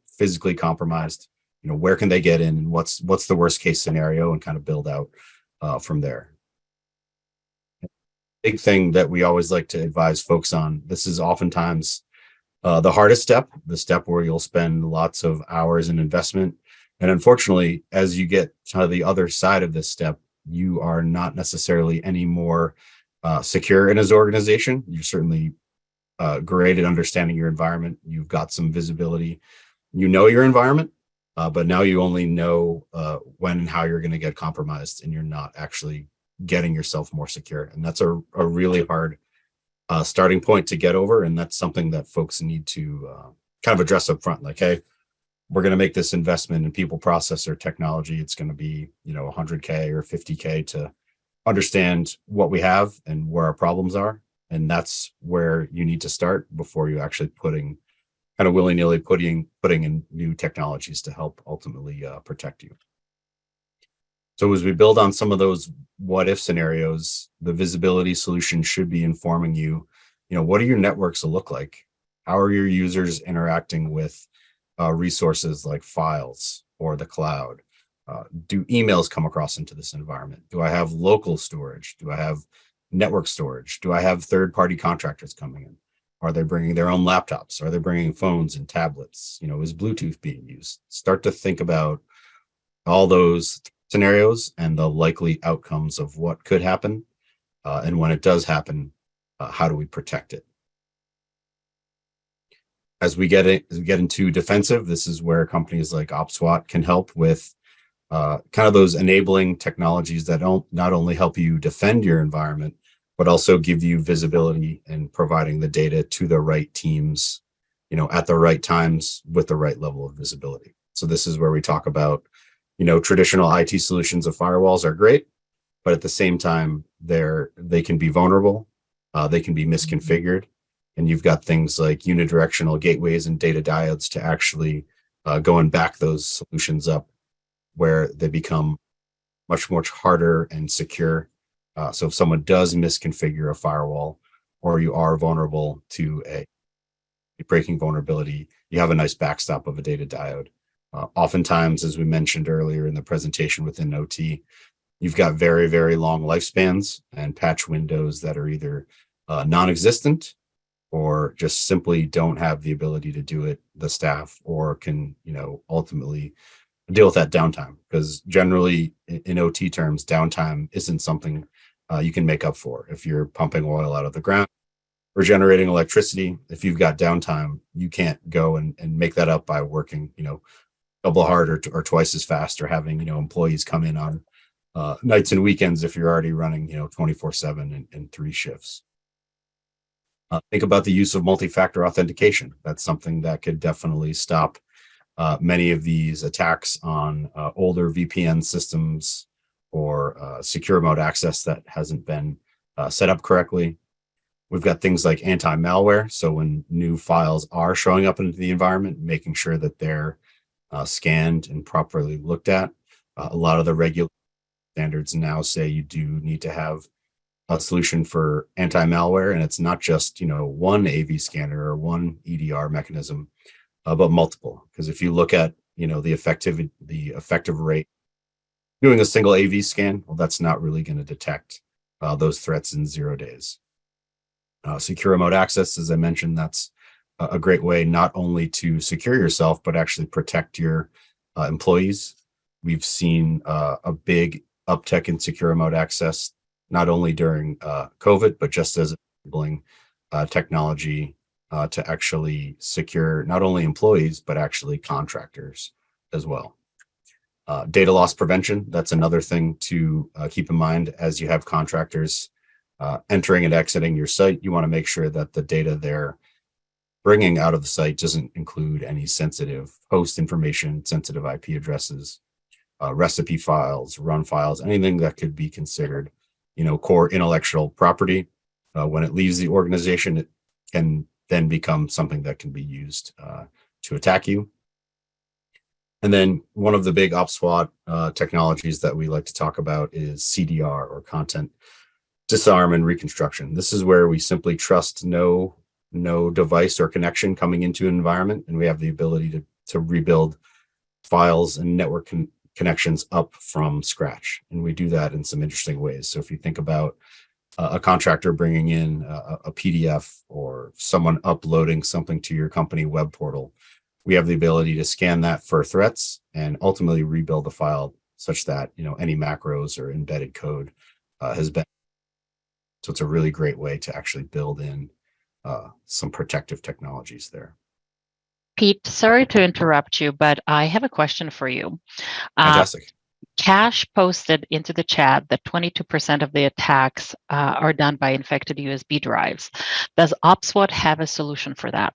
physically compromised? Where can they get in, and what's the worst case scenario, and kind of build out from there. Big thing that we always like to advise folks on, this is oftentimes the hardest step, the step where you'll spend lots of hours in investment. And unfortunately, as you get to the other side of this step, you are not necessarily any more secure in his organization. You're certainly great at understanding your environment. You've got some visibility. Your environment, but now you only know when and how you're going to get compromised, and you're not actually getting yourself more secure. And that's a really hard starting point to get over. And that's something that folks need to kind of address up front. Like, hey, we're going to make this investment in people, process, or technology. It's going to be, $100K or $50K to understand what we have and where our problems are. And that's where you need to start before you actually kind of willy-nilly putting in new technologies to help ultimately protect you. So as we build on some of those what if scenarios, the visibility solution should be informing you, what do your networks look like? How are your users interacting with resources like files or the cloud? Do emails come across into this environment? Do I have local storage? Do I have network storage? Do I have third-party contractors coming in? Are they bringing their own laptops? Are they bringing phones and tablets? Is Bluetooth being used? Start to think about all those scenarios and the likely outcomes of what could happen. And when it does happen, how do we protect it? As we get into defensive, this is where companies like OPSWAT can help with kind of those enabling technologies that not only help you defend your environment, but also give you visibility and providing the data to the right teams, at the right times with the right level of visibility. So this is where we talk about, traditional IT solutions of firewalls are great, but at the same time, they can be vulnerable, they can be misconfigured, and you've got things like unidirectional gateways and data diodes to actually go and back those solutions up, where they become much harder and secure. So if someone does misconfigure a firewall, or you are vulnerable to a breaking vulnerability, you have a nice backstop of a data diode. Oftentimes, as we mentioned earlier in the presentation within OT, you've got very, very long lifespans and patch windows that are either non-existent or just simply don't have the ability to do it, the staff, or can, ultimately deal with that downtime. Because generally in OT terms, downtime isn't something you can make up for. If you're pumping oil out of the ground or generating electricity, if you've got downtime, you can't go and make that up by working, double hard or twice as fast, or having, employees come in on nights and weekends if you're already running, 24/7 and 3 shifts. Think about the use of multi-factor authentication. That's something that could definitely stop many of these attacks on older VPN systems or secure remote access that hasn't been set up correctly. We've got things like anti-malware. So when new files are showing up into the environment, making sure that they're scanned and properly looked at. A lot of the regular standards now say you do need to have a solution for anti-malware, and it's not just one AV scanner or one EDR mechanism, but multiple. Because if you look at the effective rate doing a single AV scan, well, that's not really going to detect those threats in 0 days. Secure remote access, as I mentioned, that's a great way not only to secure yourself, but actually protect your employees. We've seen a big uptick in secure remote access, not only during COVID, but just as enabling technology to actually secure not only employees, but actually contractors as well. Data loss prevention, that's another thing to keep in mind as you have contractors entering and exiting your site. You want to make sure that the data they're bringing out of the site doesn't include any sensitive host information, sensitive IP addresses, recipe files, run files, anything that could be considered, core intellectual property. When it leaves the organization, it can then become something that can be used to attack you. And then one of the big OPSWAT technologies that we like to talk about is CDR, or content disarm and reconstruction. This is where we simply trust no device or connection coming into an environment, and we have the ability to rebuild files and network connections up from scratch. And we do that in some interesting ways. So if you think about a contractor bringing in a PDF, or someone uploading something to your company web portal, we have the ability to scan that for threats and ultimately rebuild the file such that any macros or embedded code has been. So it's a really great way to actually build in some protective technologies there. Pete, sorry to interrupt you, but I have a question for you. Fantastic. Cash posted into the chat that 22% of the attacks are done by infected USB drives. Does OPSWAT have a solution for that?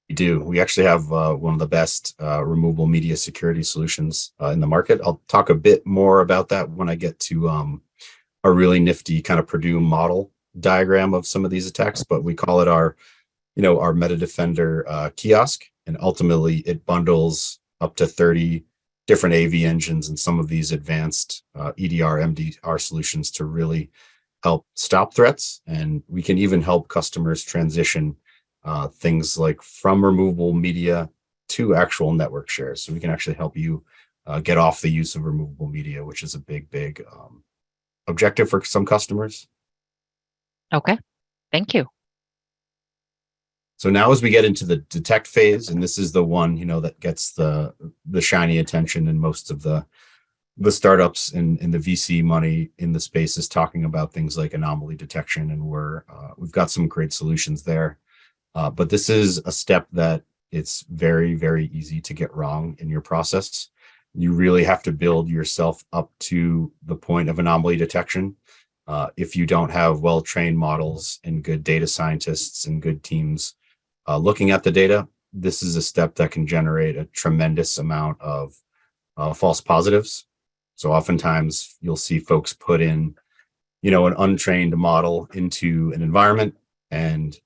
We do. We actually have one of the best removable media security solutions in the market. I'll talk a bit more about that when I get to a really nifty kind of Purdue model diagram of some of these attacks, but we call it our Meta Defender kiosk, and ultimately it bundles up to 30 different AV engines and some of these advanced EDR, MDR solutions to really help stop threats. And we can even help customers transition things like from removable media to actual network shares. So we can actually help you get off the use of removable media, which is a big objective for some customers. Okay, thank you. So now as we get into the detect phase, and this is the one, that gets the shiny attention, and most of the startups and the VC money in the space is talking about things like anomaly detection, and we've got some great solutions there. But this is a step that it's very, very easy to get wrong in your process. You really have to build yourself up to the point of anomaly detection. If you don't have well-trained models and good data scientists and good teams looking at the data, this is a step that can generate a tremendous amount of false positives. So oftentimes you'll see folks put in, an untrained model into an environment, and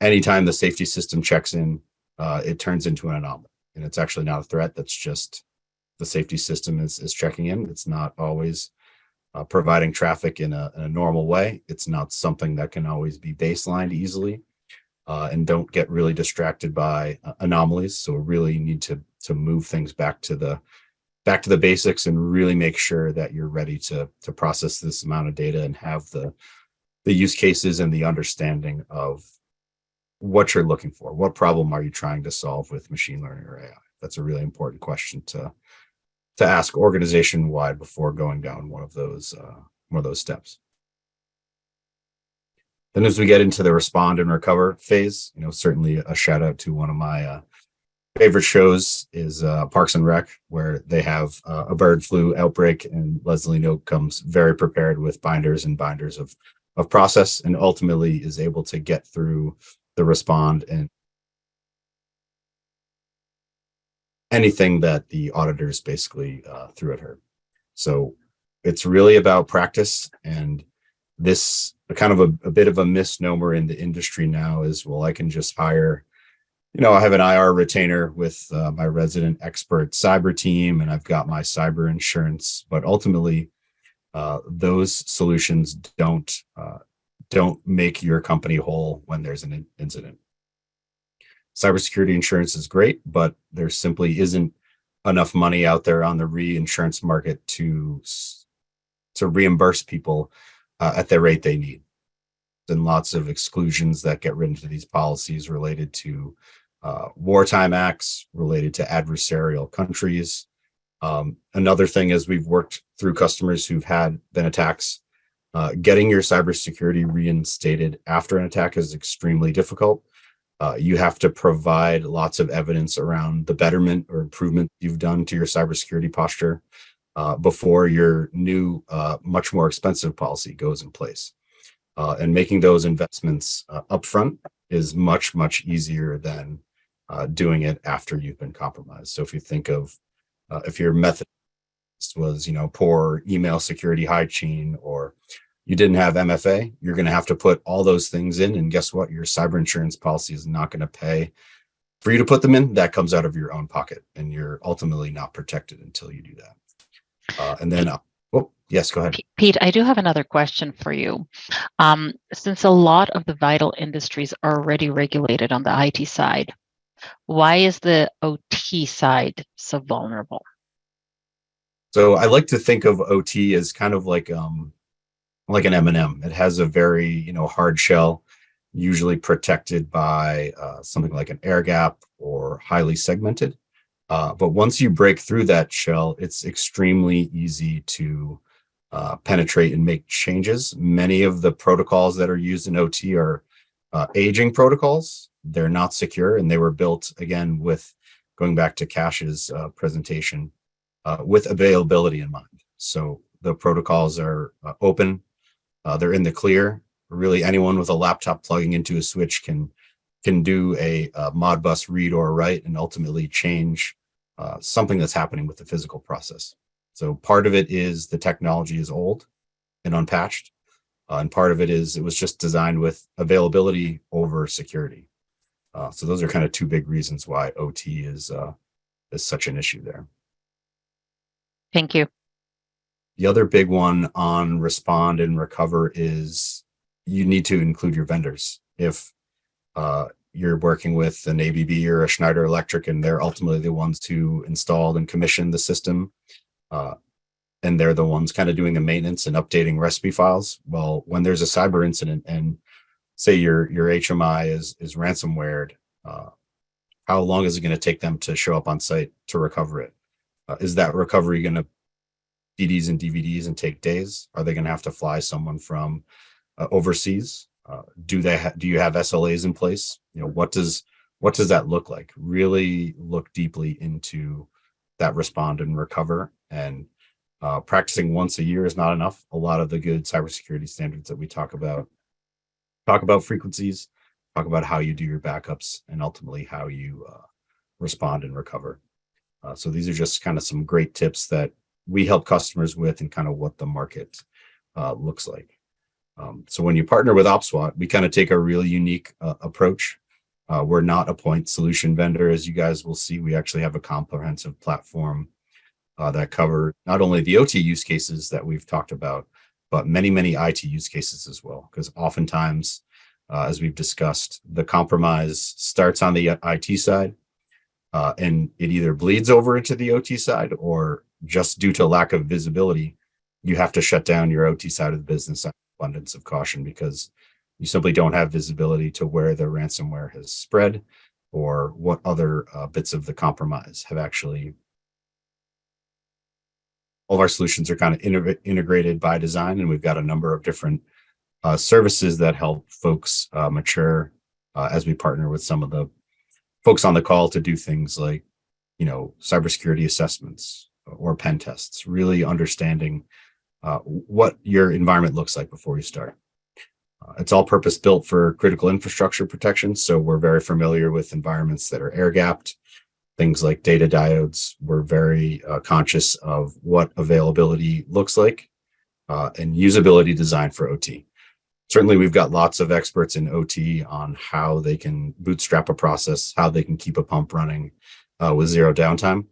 anytime the safety system checks in, it turns into an anomaly. And it's actually not a threat. That's just the safety system is checking in. It's not always providing traffic in a normal way. It's not something that can always be baselined easily. And don't get really distracted by anomalies. So really need to move things back to the basics and really make sure that you're ready to process this amount of data and have the use cases and the understanding of what you're looking for. What problem are you trying to solve with machine learning or AI? That's a really important question to ask organization wide before going down one of those steps. Then as we get into the respond and recover phase, certainly a shout out to one of my favorite shows is Parks and Rec, where they have a bird flu outbreak, and Leslie Knope comes very prepared with binders and binders of process, and ultimately is able to get through the respond and anything that the auditors basically threw at her. So it's really about practice, and this kind of a bit of a misnomer in the industry now is, well, I can just hire, I have an IR retainer with my resident expert cyber team, and I've got my cyber insurance, but ultimately those solutions don't make your company whole when there's an incident. Cybersecurity insurance is great, but there simply isn't enough money out there on the reinsurance market to reimburse people at the rate they need. And lots of exclusions that get written to these policies related to wartime acts, related to adversarial countries. Another thing is, we've worked through customers who've been attacks. Getting your cybersecurity reinstated after an attack is extremely difficult. You have to provide lots of evidence around the betterment or improvement you've done to your cybersecurity posture before your new, much more expensive policy goes in place. And making those investments upfront is much, much easier than doing it after you've been compromised. So if you think of if your method was, poor email security hygiene, or you didn't have MFA, you're going to have to put all those things in. And guess what? Your cyber insurance policy is not going to pay for you to put them in. That comes out of your own pocket, and you're ultimately not protected until you do that. And then, yes, go ahead. Pete, I do have another question for you. Since a lot of the vital industries are already regulated on the IT side, why is the OT side so vulnerable? So I like to think of OT as kind of like an M&M. It has a very, hard shell, usually protected by something like an air gap or highly segmented. But once you break through that shell, it's extremely easy to penetrate and make changes. Many of the protocols that are used in OT are aging protocols. They're not secure, and they were built, again, with going back to Cash's presentation, with availability in mind. So the protocols are open. They're in the clear. Really, anyone with a laptop plugging into a switch can do a Modbus read or write and ultimately change something that's happening with the physical process. So part of it is the technology is old and unpatched. And part of it is it was just designed with availability over security. So those are kind of two big reasons why OT is such an issue there. Thank you. The other big one on respond and recover is you need to include your vendors. If you're working with an ABB or a Schneider Electric, and they're ultimately the ones who installed and commissioned the system, and they're the ones kind of doing the maintenance and updating recipe files. Well, when there's a cyber incident and say your HMI is ransomwared, how long is it going to take them to show up on site to recover it? Is that recovery going to DDs and DVDs and take days? Are they going to have to fly someone from overseas? Do you have SLAs in place? What does that look like? Really look deeply into that respond and recover. And practicing once a year is not enough. A lot of the good cybersecurity standards that we talk about frequencies, talk about how you do your backups, and ultimately how you respond and recover. So these are just kind of some great tips that we help customers with, and kind of what the market looks like. So when you partner with OPSWAT, we kind of take a really unique approach. We're not a point solution vendor. As you guys will see, we actually have a comprehensive platform that cover not only the OT use cases that we've talked about, but many, many IT use cases as well. Because oftentimes, as we've discussed, the compromise starts on the IT side, and it either bleeds over into the OT side, or just due to lack of visibility, you have to shut down your OT side of the business out of abundance of caution, because you simply don't have visibility to where the ransomware has spread, or what other bits of the compromise have actually. All of our solutions are kind of integrated by design, and we've got a number of different services that help folks mature as we partner with some of the folks on the call to do things like, cybersecurity assessments or pen tests, really understanding what your environment looks like before you start. It's all purpose built for critical infrastructure protection. So we're very familiar with environments that are air gapped, things like data diodes. We're very conscious of what availability looks like and usability design for OT. Certainly, we've got lots of experts in OT on how they can bootstrap a process, how they can keep a pump running with zero downtime,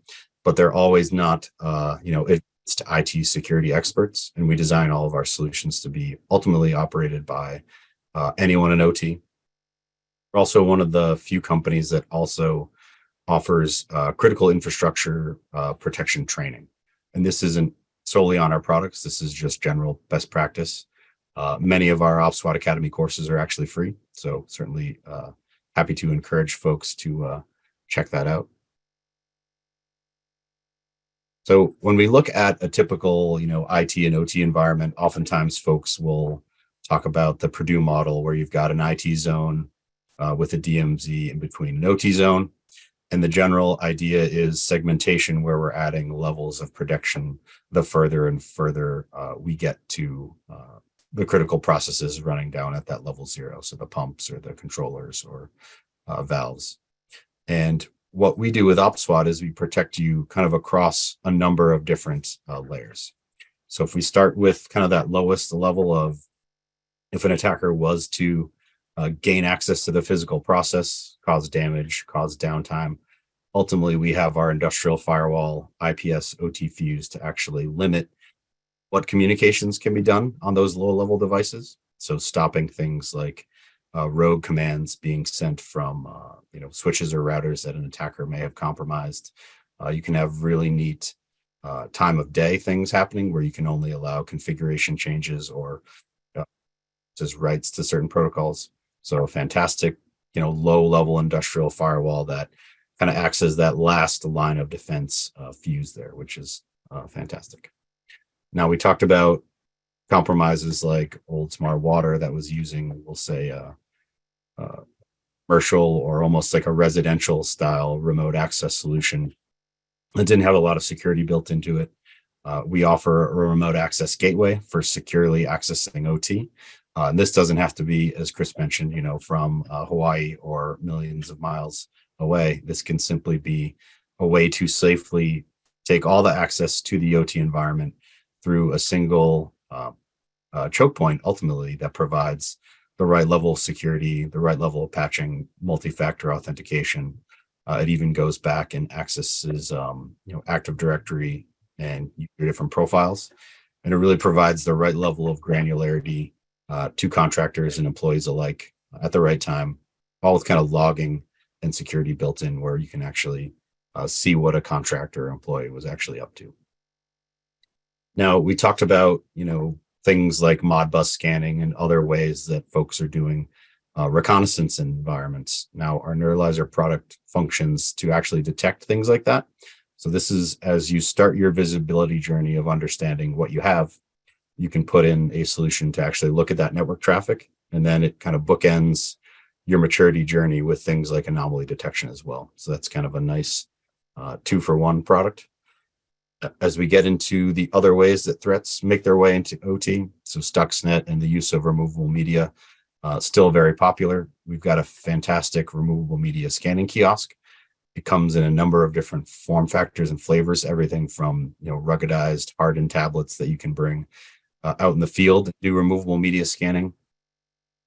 but they're always not, it's IT security experts. And we design all of our solutions to be ultimately operated by anyone in OT. We're also one of the few companies that also offers critical infrastructure protection training. And this isn't solely on our products. This is just general best practice. Many of our OPSWAT Academy courses are actually free. So certainly happy to encourage folks to check that out. So when we look at a typical, IT and OT environment, oftentimes folks will talk about the Purdue model, where you've got an IT zone with a DMZ in between an OT zone. And the general idea is segmentation, where we're adding levels of protection the further and further we get to the critical processes running down at that level 0. So the pumps or the controllers or valves. And what we do with OPSWAT is we protect you kind of across a number of different layers. So if we start with kind of that lowest level of, if an attacker was to gain access to the physical process, cause damage, cause downtime, ultimately we have our industrial firewall IPS OT fuse to actually limit what communications can be done on those low level devices. So stopping things like rogue commands being sent from switches or routers that an attacker may have compromised. You can have really neat time of day things happening, where you can only allow configuration changes or just writes to certain protocols. So a fantastic, low level industrial firewall that kind of acts as that last line of defense fuse there, which is fantastic. Now, we talked about compromises like old Smart Water that was using, we'll say, commercial or almost like a residential style remote access solution that didn't have a lot of security built into it. We offer a remote access gateway for securely accessing OT. And this doesn't have to be, as Chris mentioned, from Hawaii or millions of miles away. This can simply be a way to safely take all the access to the OT environment through a single choke point ultimately that provides the right level of security, the right level of patching, multi-factor authentication. It even goes back and accesses, Active Directory and your different profiles. And it really provides the right level of granularity to contractors and employees alike at the right time, all with kind of logging and security built in where you can actually see what a contractor or employee was actually up to. Now, we talked about, things like Modbus scanning and other ways that folks are doing reconnaissance environments. Now, our Neuralizer product functions to actually detect things like that. So this is as you start your visibility journey of understanding what you have, you can put in a solution to actually look at that network traffic, and then it kind of bookends your maturity journey with things like anomaly detection as well. So that's kind of a nice 2-for-1 product. As we get into the other ways that threats make their way into OT, so Stuxnet and the use of removable media, still very popular. We've got a fantastic removable media scanning kiosk. It comes in a number of different form factors and flavors, everything from ruggedized hardened tablets that you can bring out in the field and do removable media scanning,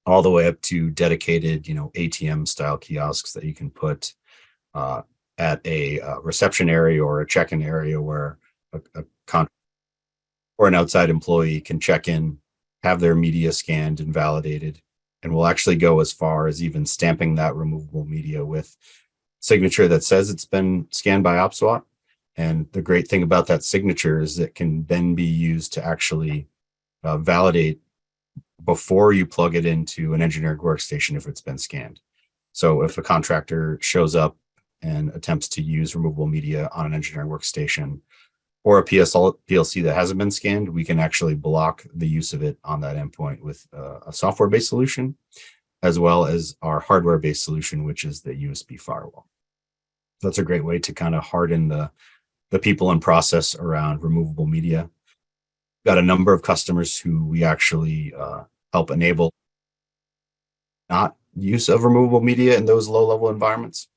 all the way up to dedicated ATM style kiosks that you can put at a reception area or a check-in area where a or an outside employee can check in, have their media scanned and validated, and will actually go as far as even stamping that removable media with signature that says it's been scanned by OPSWAT. And the great thing about that signature is it can then be used to actually validate before you plug it into an engineering workstation if it's been scanned. So if a contractor shows up and attempts to use removable media on an engineering workstation or a PLC that hasn't been scanned, we can actually block the use of it on that endpoint with a software-based solution, as well as our hardware-based solution, which is the USB firewall. So that's a great way to kind of harden the people and process around removable media. Got a number of customers who we actually help enable not use of removable media in those low-level environments.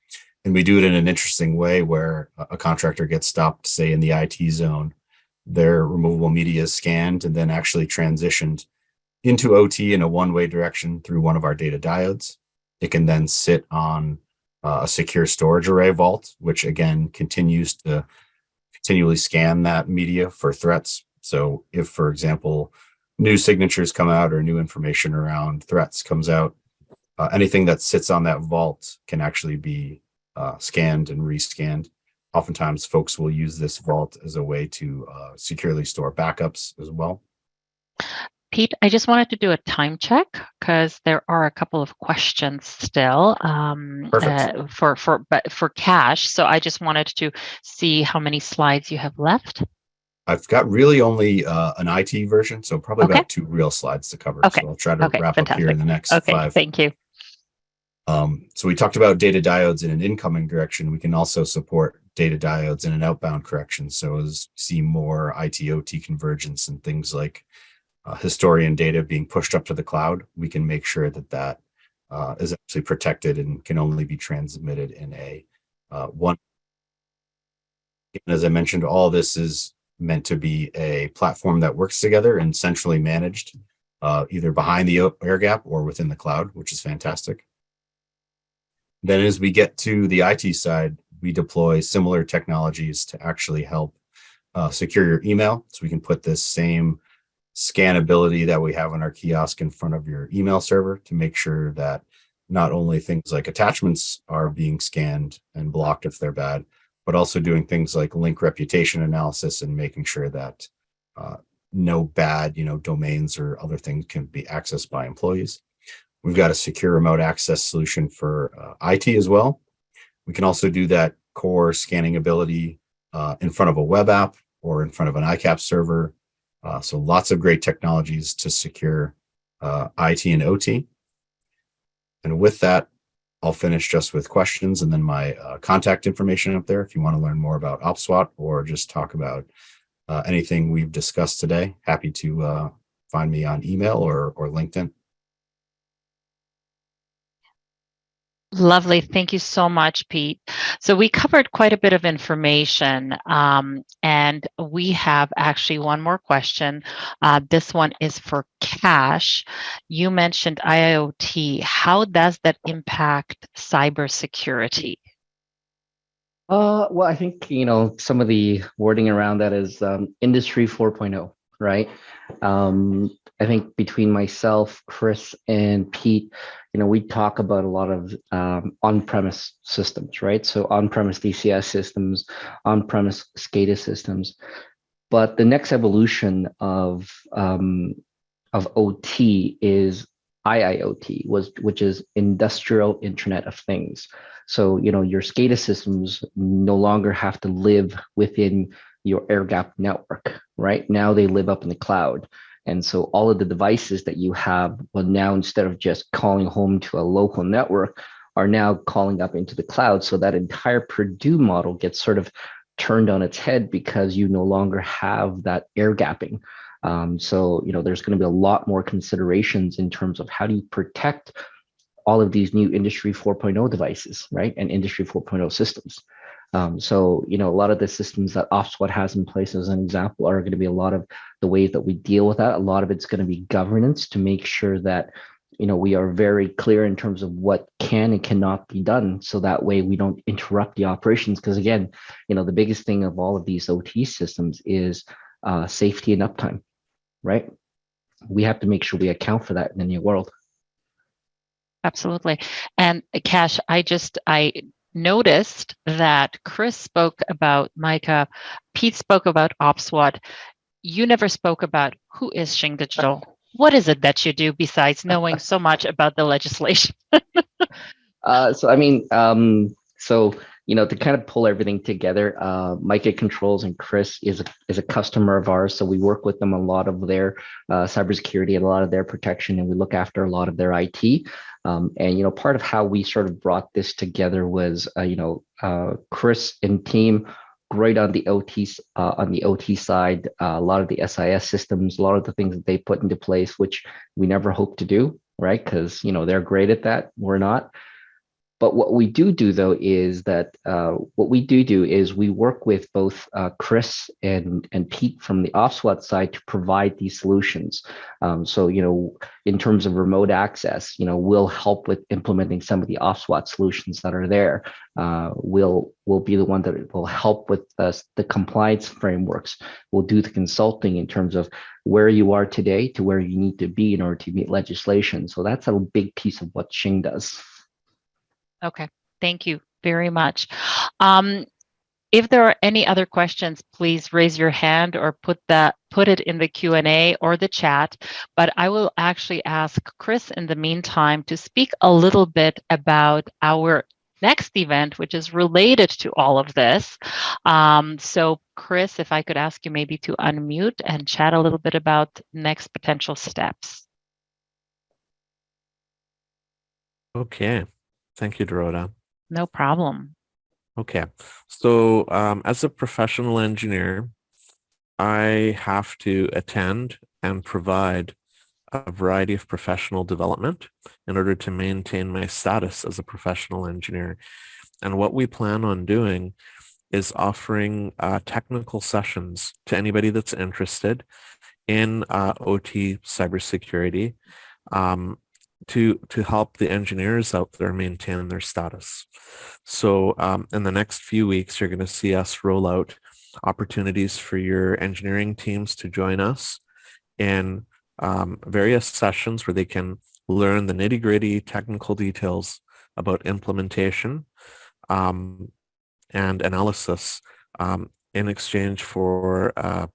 And we do it in an interesting way where a contractor gets stopped, say in the IT zone, their removable media is scanned and then actually transitioned into OT in a one-way direction through one of our data diodes. It can then sit on a secure storage array vault, which again continues to continually scan that media for threats. So if, for example, new signatures come out or new information around threats comes out, anything that sits on that vault can actually be scanned and rescanned. Oftentimes, folks will use this vault as a way to securely store backups as well. Pete, I just wanted to do a time check because there are a couple of questions still for Cash. So I just wanted to see how many slides you have left. I've got really only an IT version, so probably about 2 real slides to cover. Okay. So I'll try to wrap up here in the next 5. Thank you. So we talked about data diodes in an incoming direction. We can also support data diodes in an outbound correction. So as we see more IT-OT convergence and things like historian data being pushed up to the cloud, we can make sure that is actually protected and can only be transmitted in a one. As I mentioned, all this is meant to be a platform that works together and centrally managed, either behind the air gap or within the cloud, which is fantastic. Then as we get to the IT side, we deploy similar technologies to actually help secure your email. So we can put this same scannability that we have on our kiosk in front of your email server to make sure that not only things like attachments are being scanned and blocked if they're bad, but also doing things like link reputation analysis and making sure that no bad, domains or other things can be accessed by employees. We've got a secure remote access solution for IT as well. We can also do that core scanning ability in front of a web app or in front of an ICAP server. So lots of great technologies to secure IT and OT. And with that, I'll finish just with questions and then my contact information up there if you want to learn more about OPSWAT or just talk about anything we've discussed today. Happy to find me on email or LinkedIn. Lovely. Thank you so much, Pete. So we covered quite a bit of information, and we have actually one more question. This one is for Cash. You mentioned IoT. How does that impact cybersecurity? Well, I think, some of the wording around that is Industry 4.0, right? I think between myself, Chris, and Pete, we talk about a lot of on-premise systems, right? So on-premise DCS systems, on-premise SCADA systems. But the next evolution of OT is IIoT, which is Industrial Internet of Things. So, your SCADA systems no longer have to live within your air gap network, right? Now they live up in the cloud. And so all of the devices that you have, well, now instead of just calling home to a local network, are now calling up into the cloud. So that entire Purdue model gets sort of turned on its head because you no longer have that air gapping. So, there's going to be a lot more considerations in terms of how do you protect all of these new Industry 4.0 devices, right? And Industry 4.0 systems. So, a lot of the systems that OPSWAT has in place, as an example, are going to be a lot of the ways that we deal with that. A lot of it's going to be governance to make sure that, we are very clear in terms of what can and cannot be done. So that way we don't interrupt the operations. Because again, the biggest thing of all of these OT systems is safety and uptime, right? We have to make sure we account for that in the new world. Absolutely. And Cash, I noticed that Chris spoke about MICA, Pete spoke about OPSWAT. You never spoke about who is Shing Digital. What is it that you do besides knowing so much about the legislation? To kind of pull everything together, MICA Controls and Chris is a customer of ours. So we work with them a lot of their cybersecurity and a lot of their protection, and we look after a lot of their IT. And part of how we sort of brought this together was, Chris and team, great on the OT side, a lot of the SIS systems, a lot of the things that they put into place, which we never hoped to do, right? Because they're great at that, we're not. But what we do though is that we work with both Chris and Pete from the OPSWAT side to provide these solutions. So in terms of remote access, we'll help with implementing some of the OPSWAT solutions that are there. We'll be the one that will help with the compliance frameworks. We'll do the consulting in terms of where you are today to where you need to be in order to meet legislation. So that's a big piece of what Shing does. Okay, thank you very much. If there are any other questions, please raise your hand or put it in the Q&A or the chat. But I will actually ask Chris in the meantime to speak a little bit about our next event, which is related to all of this. So Chris, if I could ask you maybe to unmute and chat a little bit about next potential steps. Okay. Thank you, Dorota. No problem. Okay. So as a professional engineer, I have to attend and provide a variety of professional development in order to maintain my status as a professional engineer. And what we plan on doing is offering technical sessions to anybody that's interested in OT cybersecurity, to help the engineers out there maintain their status. So in the next few weeks, you're going to see us roll out opportunities for your engineering teams to join us in various sessions where they can learn the nitty-gritty technical details about implementation and analysis in exchange for a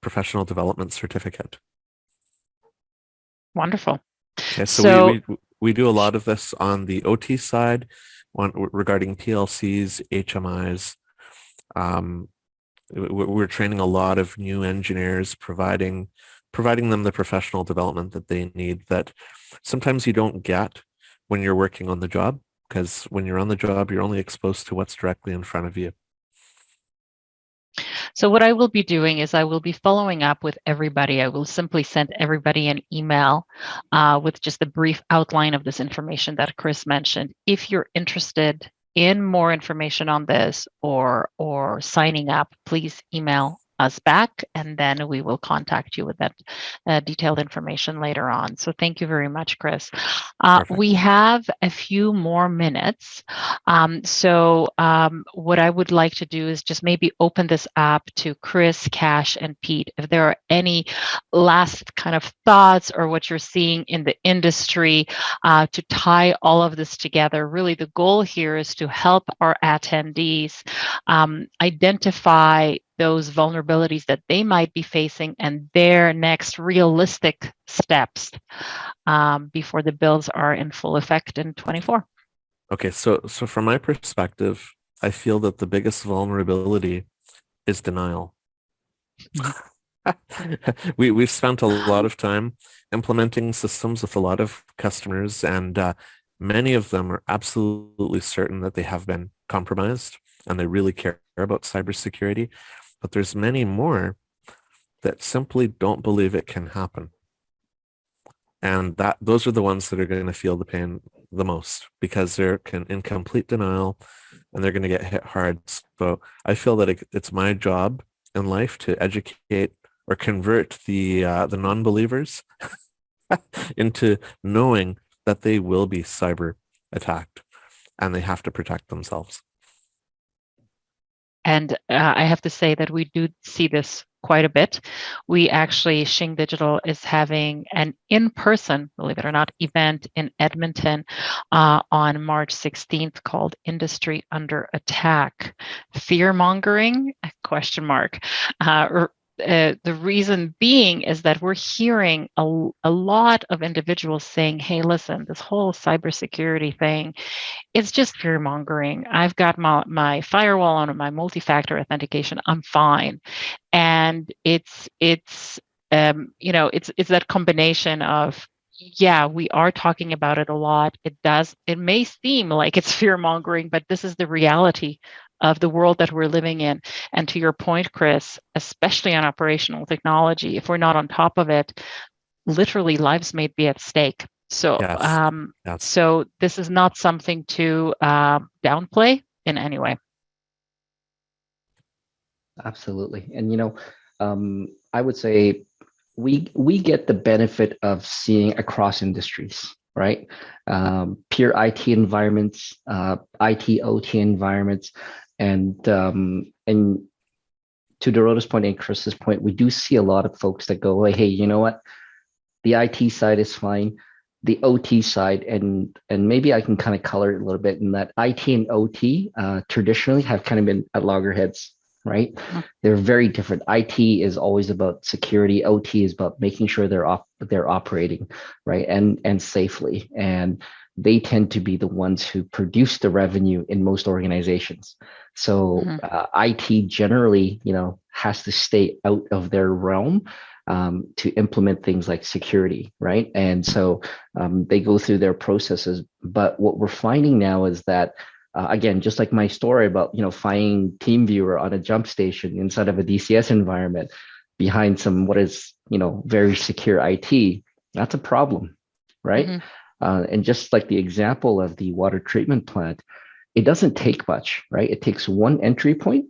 professional development certificate. Wonderful. Okay, so we do a lot of this on the OT side, regarding PLCs, HMIs. We're training a lot of new engineers, providing them the professional development that they need that sometimes you don't get when you're working on the job, because when you're on the job, you're only exposed to what's directly in front of you. So what I will be doing is I will be following up with everybody. I will simply send everybody an email with just a brief outline of this information that Chris mentioned. If you're interested in more information on this or signing up, please email us back, and then we will contact you with that detailed information later on. So thank you very much, Chris. We have a few more minutes. What I would like to do is just maybe open this up to Chris, Cash, and Pete. If there are any last kind of thoughts or what you're seeing in the industry to tie all of this together. Really, the goal here is to help our attendees identify those vulnerabilities that they might be facing and their next realistic steps before the bills are in full effect in 24. Okay, so from my perspective, I feel that the biggest vulnerability is denial. We've spent a lot of time implementing systems with a lot of customers, and many of them are absolutely certain that they have been compromised and they really care about cybersecurity. But there's many more that simply don't believe it can happen. And those are the ones that are going to feel the pain the most because they're in complete denial and they're going to get hit hard. So I feel that it's my job in life to educate or convert the non-believers into knowing that they will be cyber attacked and they have to protect themselves. And I have to say that we do see this quite a bit. We actually, Shing Digital is having an in-person, believe it or not, event in Edmonton on March 16th called Industry Under Attack. Fear-mongering? Question mark. The reason being is that we're hearing a lot of individuals saying, hey, listen, this whole cybersecurity thing, it's just fear mongering. I've got my firewall on my multi-factor authentication. I'm fine. And it's that combination of, yeah, we are talking about it a lot. It may seem like it's fear mongering, but this is the reality of the world that we're living in. And to your point, Chris, especially on operational technology, if we're not on top of it, literally lives may be at stake. So, Yes. So this is not something to downplay in any way. Absolutely. And, I would say we get the benefit of seeing across industries, right? Pure IT environments, IT, OT environments, and to Dorota's point and Chris's point, we do see a lot of folks that go like, hey, you know what? The IT side is fine. The OT side, and maybe I can kind of color it a little bit in that IT and OT traditionally have kind of been at loggerheads, right? Mm-hmm. They're very different. IT is always about security. OT is about making sure they're operating, right, and safely. And they tend to be the ones who produce the revenue in most organizations. So IT generally, has to stay out of their realm to implement things like security, right? And so they go through their processes. But what we're finding now is that, again, just like my story about, finding TeamViewer on a jump station inside of a DCS environment behind some what is, very secure IT, that's a problem, right? Mm-hmm. And just like the example of the water treatment plant, it doesn't take much, right? It takes one entry point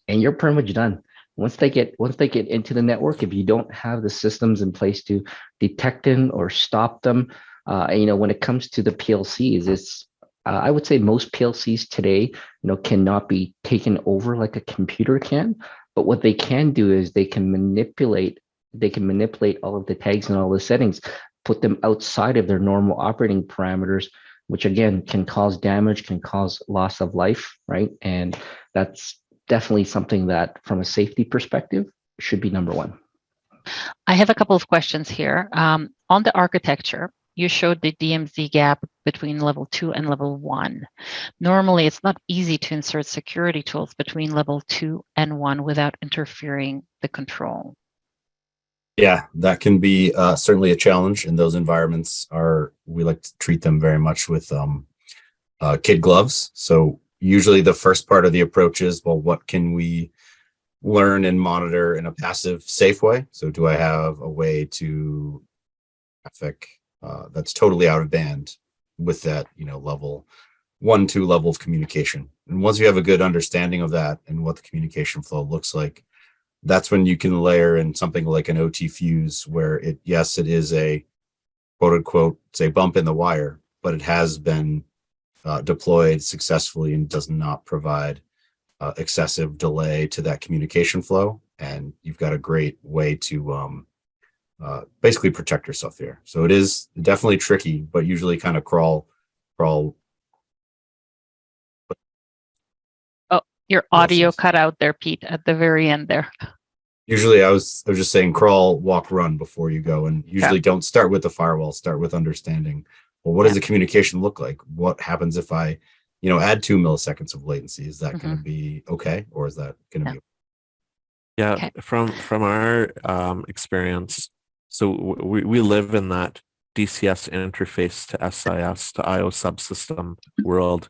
and you're pretty much done. Once they get into the network, if you don't have the systems in place to detect them or stop them, when it comes to the PLCs, it's I would say most PLCs today, cannot be taken over like a computer can. But what they can do is they can manipulate all of the tags and all the settings, put them outside of their normal operating parameters, which again can cause damage, can cause loss of life, right? And that's definitely something that from a safety perspective should be number one. I have a couple of questions here. On the architecture, you showed the DMZ gap between level 2 and level 1. Normally, it's not easy to insert security tools between level 2 and 1 without interfering the control. Yeah, that can be certainly a challenge, and those environments we like to treat them very much with kid gloves. So usually the first part of the approach is, well, what can we learn and monitor in a passive, safe way? So do I have a way to traffic that's totally out of band with that, level 1, 2 level of communication? And once you have a good understanding of that and what the communication flow looks like, that's when you can layer in something like an OT fuse, where it is a quote unquote, say, bump in the wire, but it has been deployed successfully and does not provide excessive delay to that communication flow. And you've got a great way to basically protect yourself there. So it is definitely tricky, but usually kind of crawl. Oh, your audio cut out there, Pete, at the very end there. Usually I was just saying crawl, walk, run before you go. And usually don't start with the firewall, start with understanding, well, what does the communication look like? What happens if I, add 2 milliseconds of latency? Is that going to be okay? Or is that going to be? Yeah, from our experience, so we live in that DCS interface to SIS to IO subsystem world.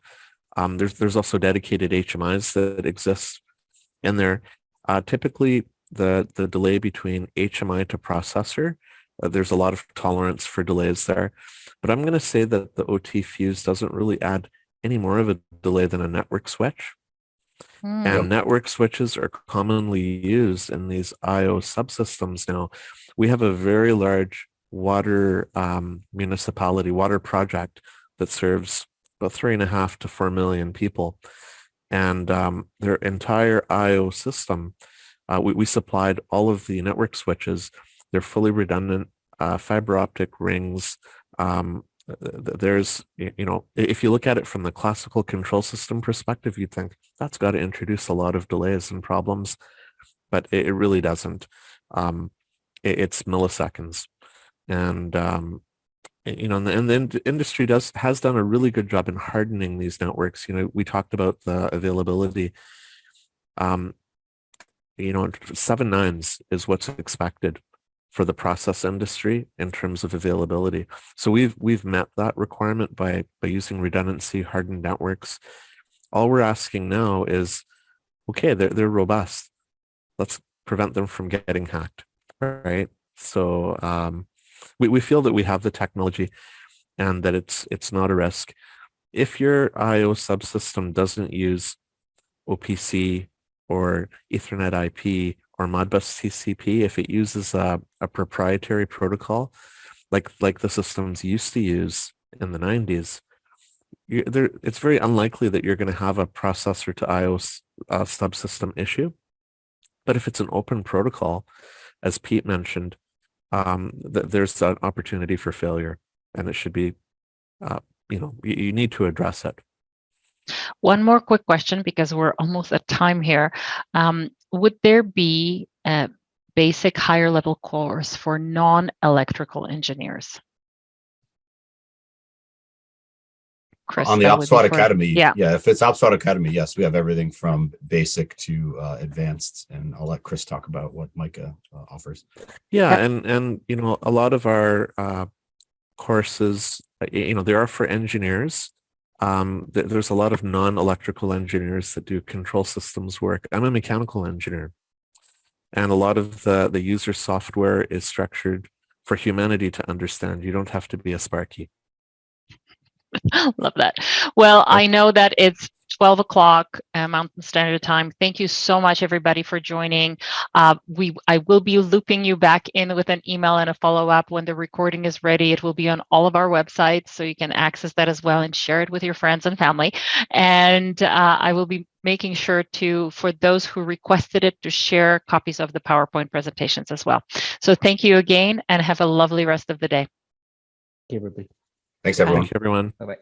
There's also dedicated HMIs that exist in there. Typically, the delay between HMI to processor, there's a lot of tolerance for delays there. But I'm going to say that the OT fuse doesn't really add any more of a delay than a network switch. And network switches are commonly used in these IO subsystems now. We have a very large water municipality water project that serves about 3.5 to 4 million people. And their entire IO system, we supplied all of the network switches. They're fully redundant fiber optic rings. There's, if you look at it from the classical control system perspective, you'd think that's got to introduce a lot of delays and problems, but it really doesn't. It's milliseconds. And, and the industry has done a really good job in hardening these networks. We talked about the availability. 7 nines is what's expected for the process industry in terms of availability. So we've met that requirement by using redundancy hardened networks. All we're asking now is, okay, they're robust. Let's prevent them from getting hacked, right? So we feel that we have the technology and that it's not a risk. If your IO subsystem doesn't use OPC or Ethernet IP or Modbus TCP, if it uses a proprietary protocol like the systems used to use in the 90s, it's very unlikely that you're going to have a processor to IO subsystem issue. But if it's an open protocol, as Pete mentioned, there's an opportunity for failure, and it should be, you need to address it. One more quick question, because we're almost at time here. Would there be a basic higher level course for non-electrical engineers? Chris, on the OPSWAT Academy, yeah, if it's OPSWAT Academy, yes, we have everything from basic to advanced, and I'll let Chris talk about what MICA offers. Yeah, and a lot of our courses, they are for engineers. There's a lot of non-electrical engineers that do control systems work. I'm a mechanical engineer, and a lot of the user software is structured for humanity to understand. You don't have to be a Sparky. Love that. Well, I know that it's 12 o'clock Mountain Standard Time. Thank you so much, everybody, for joining. I will be looping you back in with an email and a follow-up when the recording is ready. It will be on all of our websites, so you can access that as well and share it with your friends and family. And I will be making sure for those who requested it, to share copies of the PowerPoint presentations as well. So thank you again, and have a lovely rest of the day. Thank you, everybody. Thanks, everyone. Thank you, everyone. Bye-bye.